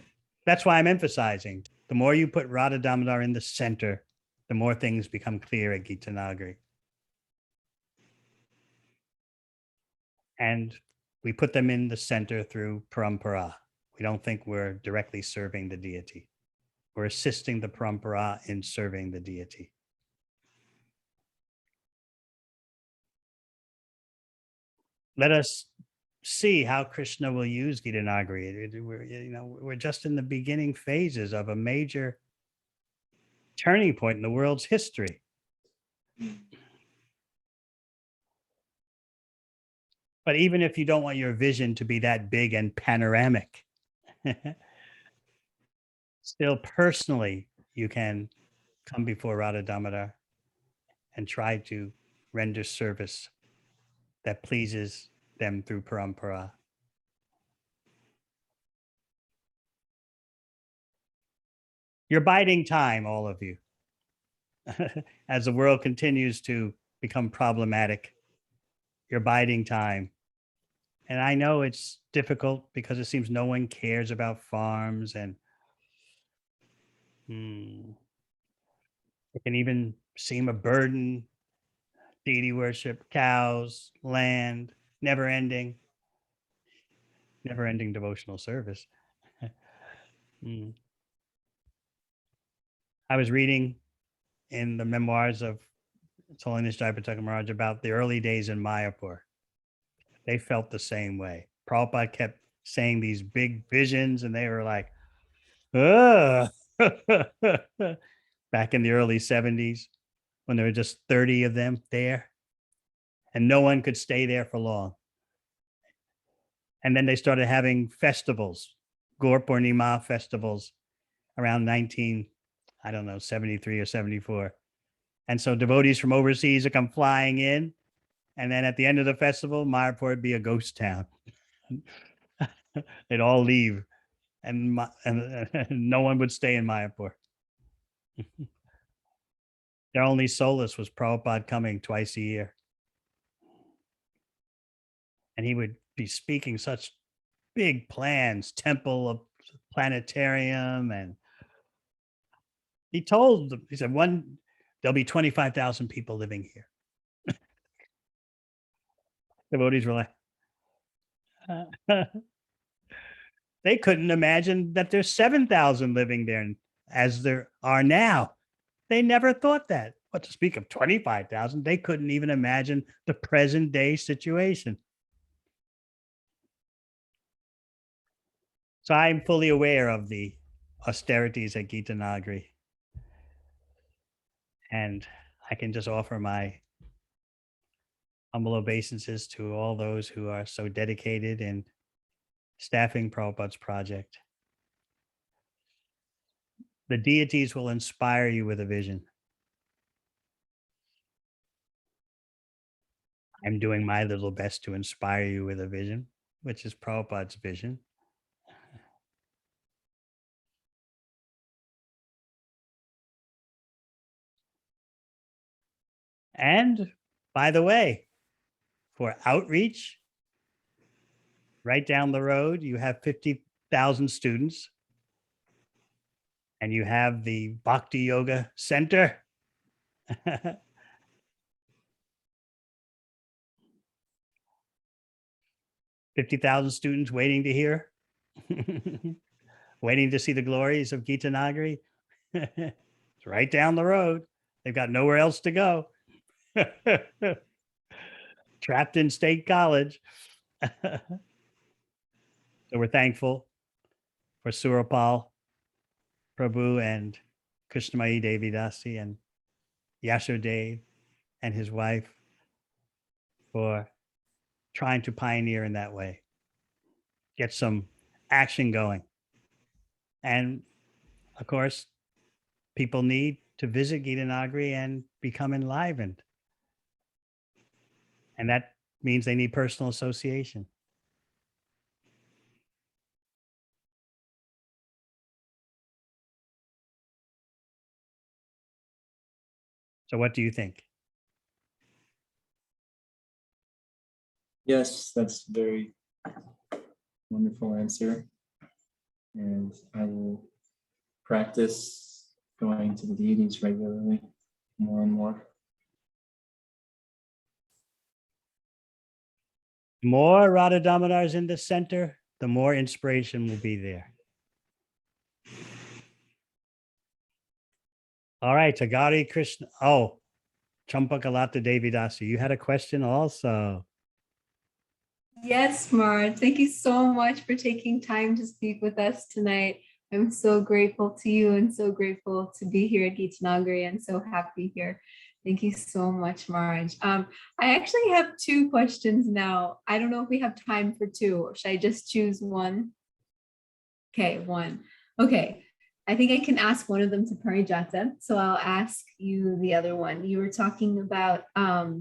that's why I'm emphasizing, the more you put Radha Damodar in the center, the more things become clear at Gita Nagari. And we put them in the center through parampara. We don't think we're directly serving the deity. We're assisting the parampara in serving the deity. Let us see how Krishna will use Gita Nagari. We're just in the beginning phases of a major turning point in the world's history. But even if you don't want your vision to be that big and panoramic, still personally, you can come before Radha Damodar and try to render service that pleases them through parampara. You're biding time, all of you. As the world continues to become problematic, you're biding time. And I know it's difficult because it seems no one cares about farms, and it can even seem a burden. Deity worship, cows, land, never-ending devotional service. I was reading in the memoirs of His Holiness Jayapataka Maharaj about the early days in Mayapur. They felt the same way. Prabhupada kept saying these big visions, and they were like, ugh. Back in the early 70s, when there were just 30 of them there, and no one could stay there for long. And then they started having festivals, Gaur Purnima festivals around 73 or 74. And so devotees from overseas would come flying in. And then at the end of the festival, Mayapur would be a ghost town. They'd all leave, and no one would stay in Mayapur. Their only solace was Prabhupada coming twice a year. And he would be speaking such big plans, temple, of planetarium. And he said, there'll be 25,000 people living here. Devotees were like, they couldn't imagine that there's 7,000 living there as there are now. They never thought that. What to speak of 25,000? They couldn't even imagine the present day situation. So I'm fully aware of the austerities at Gita Nagari. And I can just offer my humble obeisances to all those who are so dedicated in staffing Prabhupada's project. The deities will inspire you with a vision. I'm doing my little best to inspire you with a vision, which is Prabhupada's vision. And by the way, for outreach, right down the road, you have 50,000 students and you have the Bhakti Yoga Center. 50,000 students waiting to hear, waiting to see the glories of Gita Nagari. It's right down the road. They've got nowhere else to go. Trapped in State College. So we're thankful for Surapal Prabhu and Krishnamai Devi Dasi and Yashodev and his wife for trying to pioneer in that way, get some action going. And of course, people need to visit Gita Nagari and become enlivened. And that means they need personal association. So what do you think? Yes, that's a very wonderful answer. And I will practice going to the deities regularly, more and more. The more Radha Damodar's in the center, the more inspiration will be there. All right, Tagari Krishna. Oh, Champakalata Devi Dasi, you had a question also. Yes, Mar. Thank you so much for taking time to speak with us tonight. I'm so grateful to you and so grateful to be here at Gita Nagari and so happy here. Thank you so much, Marge. I actually have two questions now. I don't know if we have time for two, or should I just choose one? Okay, one. Okay, I think I can ask one of them to Parijata, so I'll ask you the other one. You were talking about how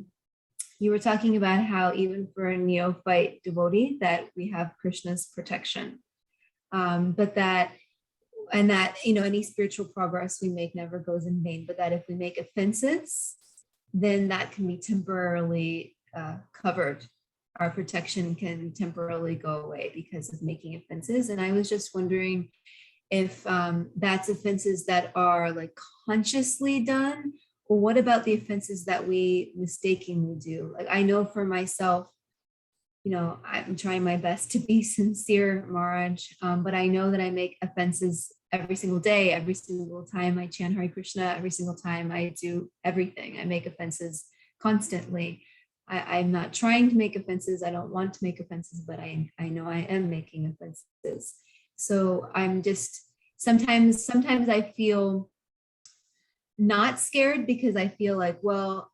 even for a neophyte devotee that we have Krishna's protection, but that any spiritual progress we make never goes in vain, but that if we make offenses, then that can be temporarily covered. Our protection can temporarily go away because of making offenses. And I was just wondering if that's offenses that are like consciously done, or what about the offenses that we mistakenly do? Like, I know for myself, I'm trying my best to be sincere, Maharaj, but I know that I make offenses every single day, every single time I chant Hare Krishna, every single time I do everything. I make offenses constantly. I'm not trying to make offenses. I don't want to make offenses, but I know I am making offenses. So I'm just, sometimes I feel not scared because I feel like, well,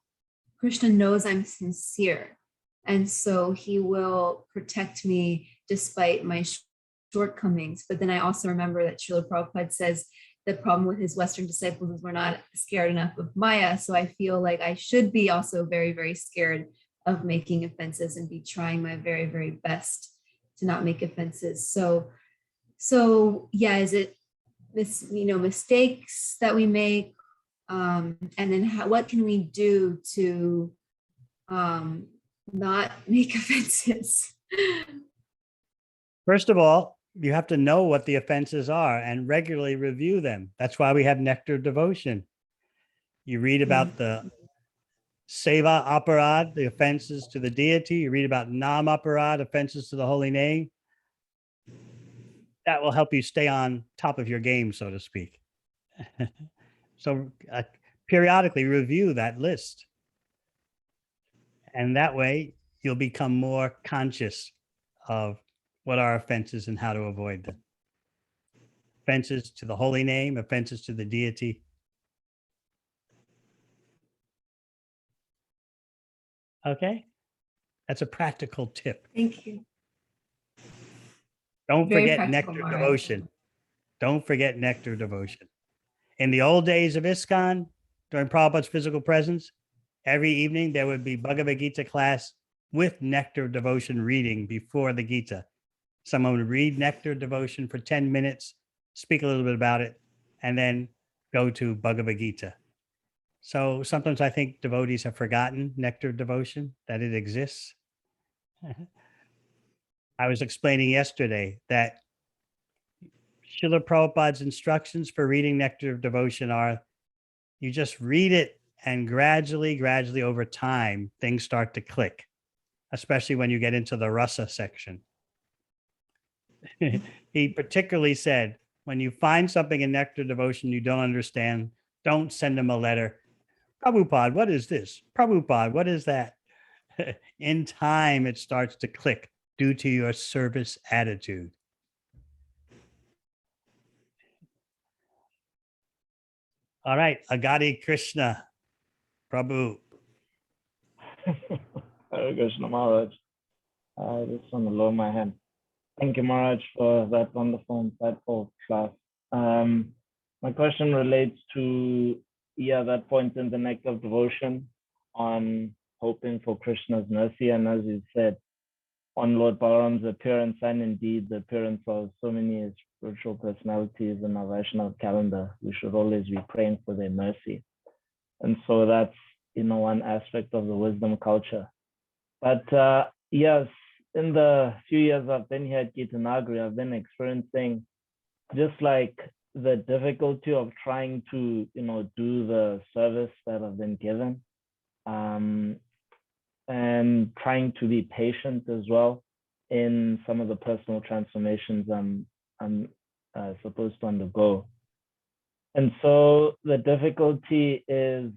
Krishna knows I'm sincere. And so he will protect me despite my shortcomings. But then I also remember that Srila Prabhupada says the problem with his Western disciples is we're not scared enough of Maya. So I feel like I should be also very, very scared of making offenses and be trying my very, very best to not make offenses. So yeah, is it this, mistakes that we make? And then what can we do to not make offenses? First of all, you have to know what the offenses are and regularly review them. That's why we have nectar devotion. You read about the seva aparad, the offenses to the deity. You read about nam aparad, offenses to the holy name. That will help you stay on top of your game, so to speak. So periodically review that list. And that way you'll become more conscious of what are offenses and how to avoid them. Offenses to the holy name, offenses to the deity. Okay, that's a practical tip. Thank you. Don't Very forget practical, nectar Maharaj. devotion. Don't forget nectar devotion. In the old days of ISKCON, during Prabhupada's physical presence, every evening there would be Bhagavad Gita class with Nectar Devotion reading before the Gita. Someone would read Nectar Devotion for 10 minutes, speak a little bit about it, and then go to Bhagavad Gita. So sometimes I think devotees have forgotten Nectar Devotion, that it exists. I was explaining yesterday that Srila Prabhupada's instructions for reading Nectar of Devotion are, you just read it and gradually over time, things start to click, especially when you get into the rasa section. He particularly said, when you find something in Nectar Devotion you don't understand, don't send him a letter. Prabhupada, what is this? Prabhupada, what is that? In time, it starts to click due to your service attitude. All right, Agadi Krishna, Prabhu. Hare Krishna Maharaj. I just want to lower my hand. Thank you, Maharaj, for that wonderful, insightful class. My question relates to, that point in the Nectar of Devotion on hoping for Krishna's mercy. And as you said, on Lord Balaram's appearance, and indeed the appearance of so many spiritual personalities in our Vaishnava calendar, we should always be praying for their mercy. And so that's, one aspect of the wisdom culture. But yes, in the few years I've been here at Gita Nagari, I've been experiencing just like the difficulty of trying to, do the service that I've been given, and trying to be patient as well in some of the personal transformations I'm supposed to undergo. And so the difficulty is,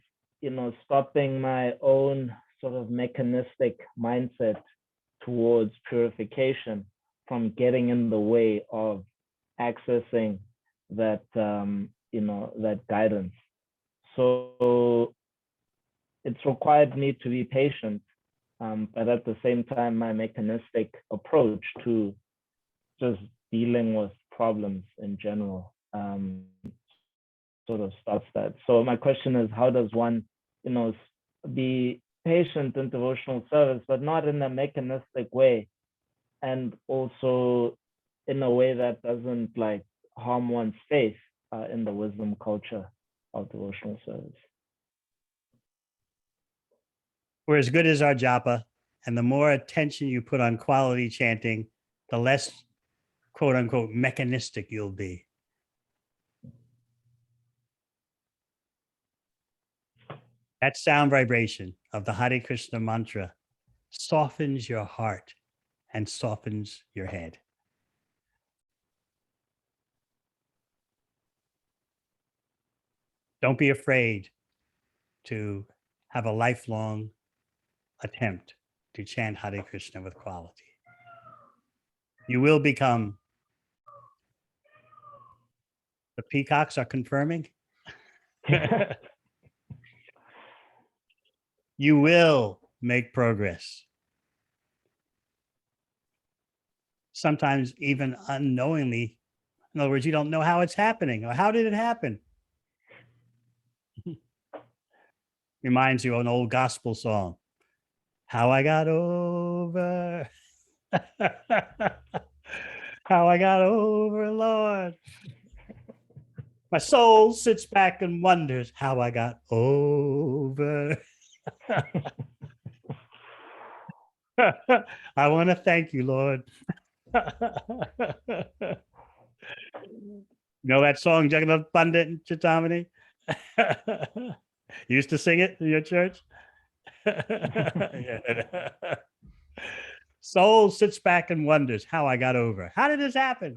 stopping my own sort of mechanistic mindset towards purification from getting in the way of accessing that, that guidance. So it's required me to be patient, but at the same time, my mechanistic approach to just dealing with problems in general sort of stops that. So my question is, how does one, be patient in devotional service, but not in a mechanistic way, and also in a way that doesn't like harm one's faith in the wisdom culture of devotional service? We're as good as our japa, and the more attention you put on quality chanting, the less quote unquote mechanistic you'll be. That sound vibration of the Hare Krishna mantra softens your heart and softens your head. Don't be afraid to have a lifelong attempt to chant Hare Krishna with quality. You will become, the peacocks are confirming. You will make progress. Sometimes even unknowingly. In other words, you don't know how it's happening or how did it happen? Reminds you of an old gospel song. How I got over. How I got over, Lord. My soul sits back and wonders how I got over. I want to thank you, Lord. Know that song, Jagannath Pandit and Chitamani? You used to sing it in your church? Soul sits back and wonders how I got over. How did this happen?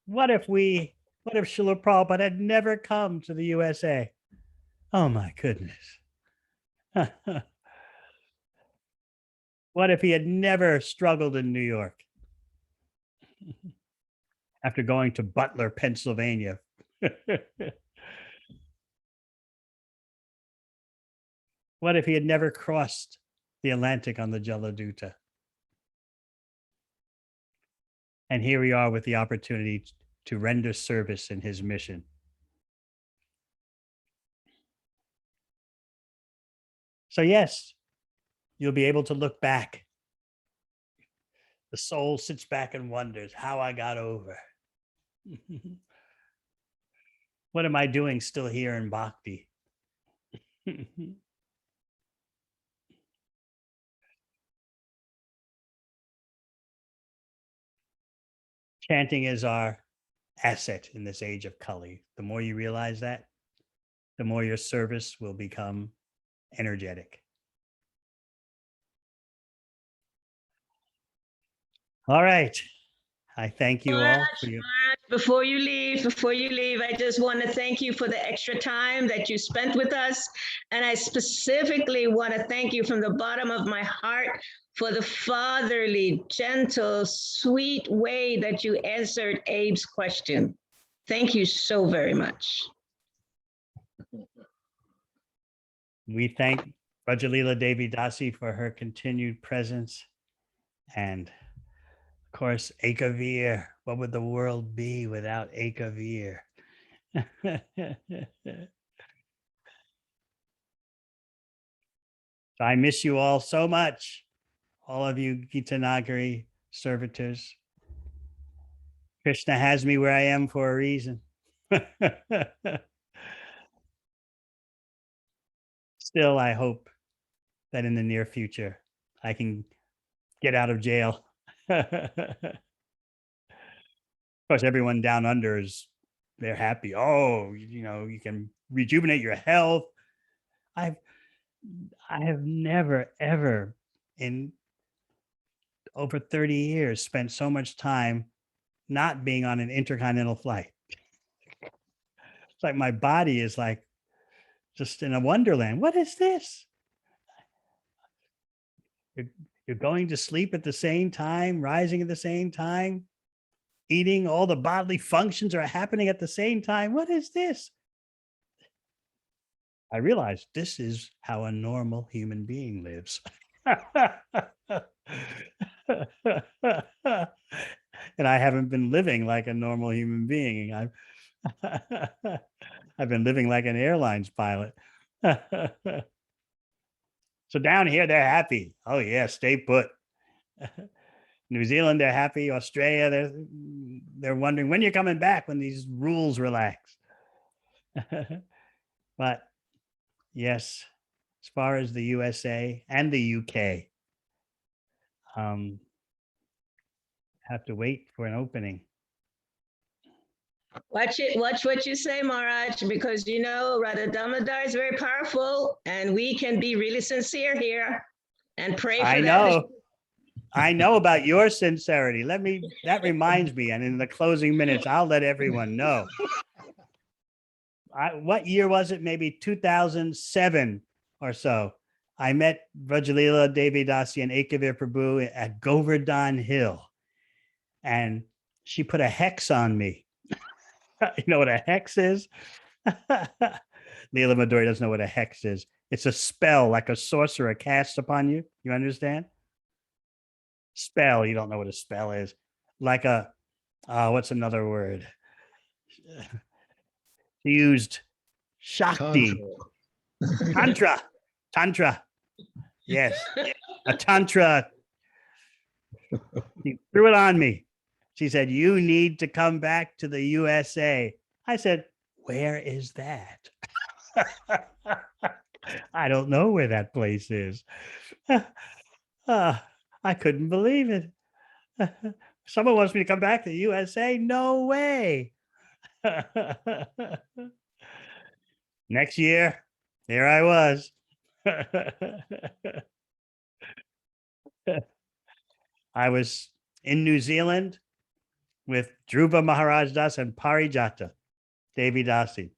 What if Srila Prabhupada had never come to the USA? Oh my goodness. What if he had never struggled in New York after going to Butler, Pennsylvania? What if he had never crossed the Atlantic on the Jaladuta? And here we are with the opportunity to render service in his mission. So yes, you'll be able to look back. The soul sits back and wonders how I got over. What am I doing still here in Bhakti? Chanting is our asset in this age of Kali. The more you realize that, the more your service will become energetic. All right. I thank you all for your. Before you leave, I just want to thank you for the extra time that you spent with us. And I specifically want to thank you from the bottom of my heart for the fatherly, gentle, sweet way that you answered Abe's question. Thank you so very much. We thank Rajalila Devi Dasi for her continued presence. And of course, Ekavir. What would the world be without Ekavir? So I miss you all so much. All of you Gita Nagari servitors. Krishna has me where I am for a reason. Still, I hope that in the near future, I can get out of jail. Of course, everyone down under they're happy. Oh, you can rejuvenate your health. I have never, ever in over 30 years spent so much time not being on an intercontinental flight. It's like my body is like just in a wonderland. What is this? You're going to sleep at the same time, rising at the same time, eating, all the bodily functions are happening at the same time. What is this? I realized this is how a normal human being lives. And I haven't been living like a normal human being. I've been living like an airlines pilot. So down here, they're happy. Oh yeah, stay put. New Zealand, they're happy. Australia, they're wondering when you're coming back, when these rules relax. But yes, as far as the USA and the UK, have to wait for an opening. Watch what you say, Maharaj, because Radha Damodar is very powerful and we can be really sincere here and pray for that. I know about your sincerity. That reminds me, and in the closing minutes, I'll let everyone know. What year was it? Maybe 2007 or so. I met Vrajalila Devi Dasi and Ekavir Prabhu at Govardhan Hill, and she put a hex on me. You know what a hex is? Leela Maduri doesn't know what a hex is. It's a spell like a sorcerer casts upon you. You understand? Spell. You don't know what a spell is. Like what's another word? She used Shakti. Tantra. Yes. A Tantra. She threw it on me. She said, you need to come back to the USA. I said, where is that? I don't know where that place is. I couldn't believe it. Someone wants me to come back to the USA? No way. Next year, there I was. I was in New Zealand with Dhruva Maharaj Das and Parijata Devi Dasi.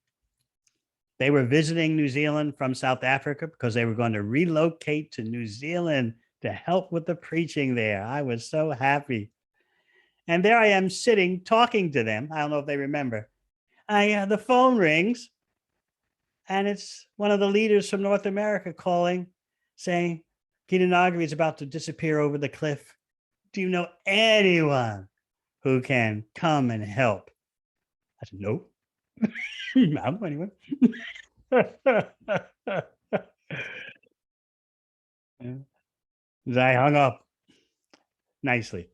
They were visiting New Zealand from South Africa because they were going to relocate to New Zealand to help with the preaching there. I was so happy. And there I am sitting, talking to them. I don't know if they remember. The phone rings, and it's one of the leaders from North America calling, saying, Gita Nagari is about to disappear over the cliff. Do you know anyone who can come and help? I said, nope. I don't know anyone. I hung up nicely.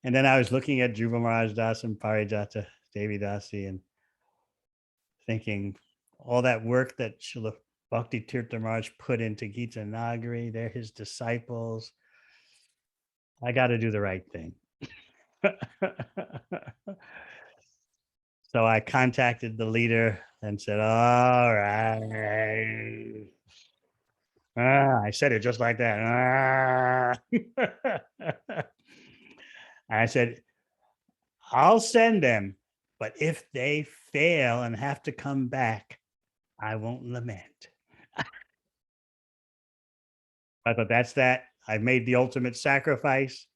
And then I was looking at Dhruva Maharaj Das and Parijata Devi Dasi and thinking all that work that Srila Bhakti Tirtha Maharaj put into Gita Nagari, they're his disciples. I got to do the right thing. So I contacted the leader and said, all right. I said it just like that. I said, I'll send them, but if they fail and have to come back, I won't lament. But that's that. I've made the ultimate sacrifice.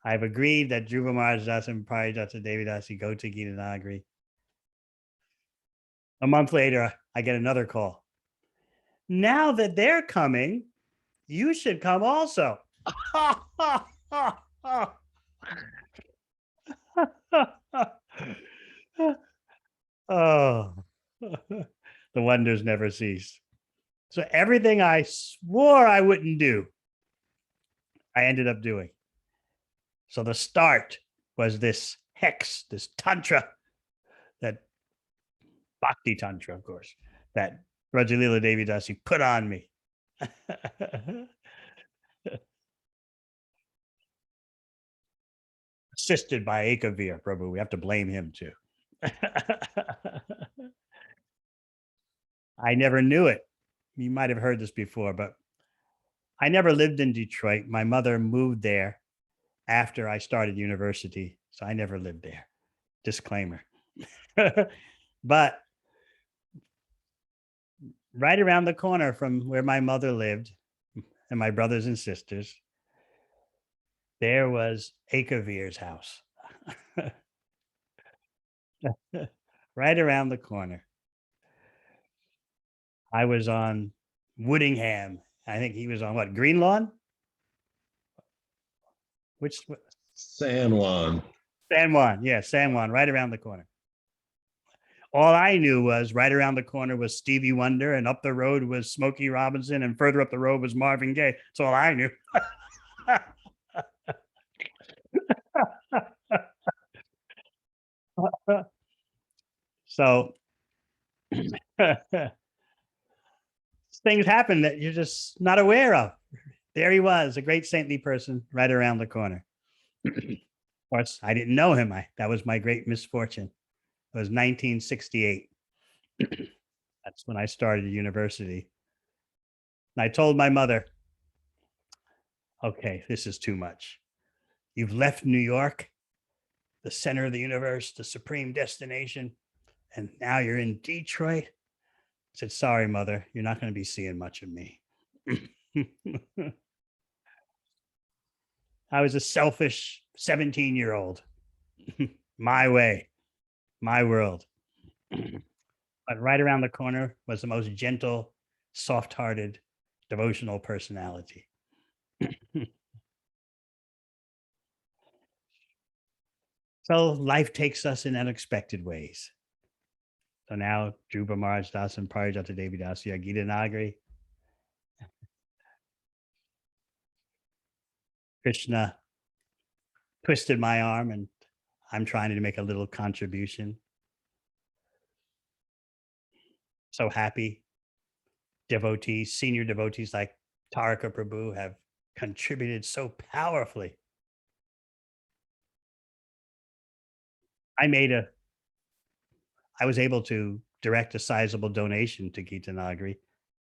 I've agreed that Dhruva Maharaj Das and Parijata Devi Dasi go to Gita Nagari. A month later, I get another call. Now that they're coming, you should come also. Oh, the wonders never cease. So everything I swore I wouldn't do, I ended up doing. So the start was this hex, this tantra, that bhakti tantra, of course, that Rajalila Devi Dasi put on me. Assisted by Ekavir Prabhu. We have to blame him too. I never knew it. You might have heard this before, but I never lived in Detroit. My mother moved there after I started university, so I never lived there. Disclaimer. But right around the corner from where my mother lived and my brothers and sisters, there was Akavir's house. Right around the corner. I was on Woodingham. I think he was on what, Green Lawn? Which San Juan. San Juan. Yeah, San Juan, right around the corner. All I knew was right around the corner was Stevie Wonder, and up the road was Smokey Robinson, and further up the road was Marvin Gaye. That's all I knew. So things happen that you're just not aware of. There he was, a great saintly person right around the corner. Of course, I didn't know him. That was my great misfortune. It was 1968. That's when I started university. And I told my mother, okay, this is too much. You've left New York, the center of the universe, the supreme destination, and now you're in Detroit. I said, sorry, mother, you're not going to be seeing much of me. I was a selfish 17-year-old. My way, my world. But right around the corner was the most gentle, soft-hearted, devotional personality. So life takes us in unexpected ways. So now Dhruva Maharaj Das and Parijata Devi Dasi are Gita Nagari. Krishna twisted my arm and I'm trying to make a little contribution. So happy. Devotees, senior devotees like Taraka Prabhu have contributed so powerfully. I was able to direct a sizable donation to Gita Nagari.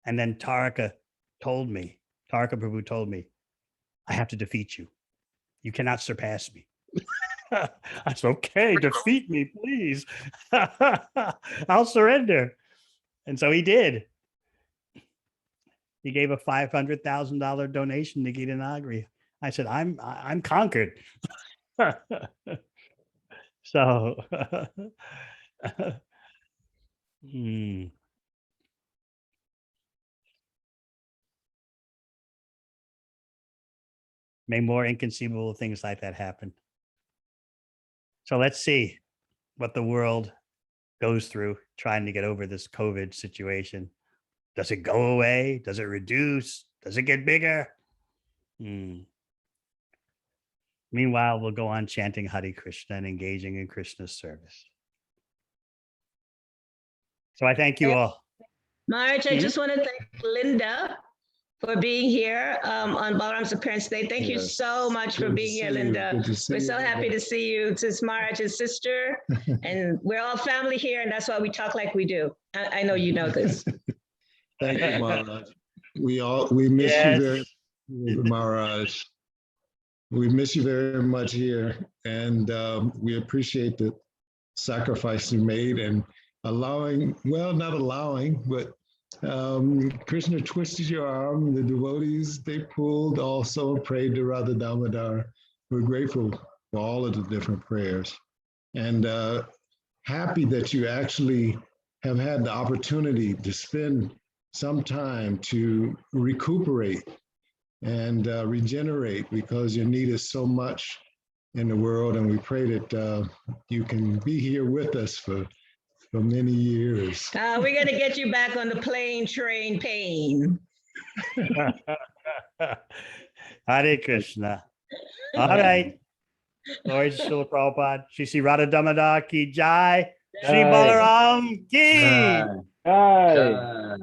And then Taraka Prabhu told me, I have to defeat you. You cannot surpass me. I said, okay, defeat me, please. I'll surrender. And so he did. He gave a $500,000 donation to Gita Nagari. I said, I'm conquered. So may more inconceivable things like that happen. So let's see. what the world goes through trying to get over this COVID situation. Does it go away? Does it reduce? Does it get bigger? Meanwhile, we'll go on chanting Hare Krishna and engaging in Krishna's service. So I thank you all. Maharaj, I just want to thank Linda for being here on Balaram's Appearance Day. Thank you so much for being here, Linda. We're so happy to see you. This is Maharaj's sister, and we're all family here, and that's why we talk like we do. I know you know this. Thank you, Maharaj. We miss you very, Maharaj. We miss you very much here, and we appreciate the sacrifice you made and allowing, well, not allowing, but Krishna twisted your arm. The devotees, they pulled also, prayed to Radha Damodar. We're grateful for all of the different prayers, and happy that you actually have had the opportunity to spend some time to recuperate and regenerate, because your need is so much in the world, and we pray that you can be here with us for many years. We're going to get you back on the plane, train, pain. Hare Krishna. All right. Lord Srila Prabhupada, Shri Sri Radha Damodar ki jai, Shri Balaram ki. Jai.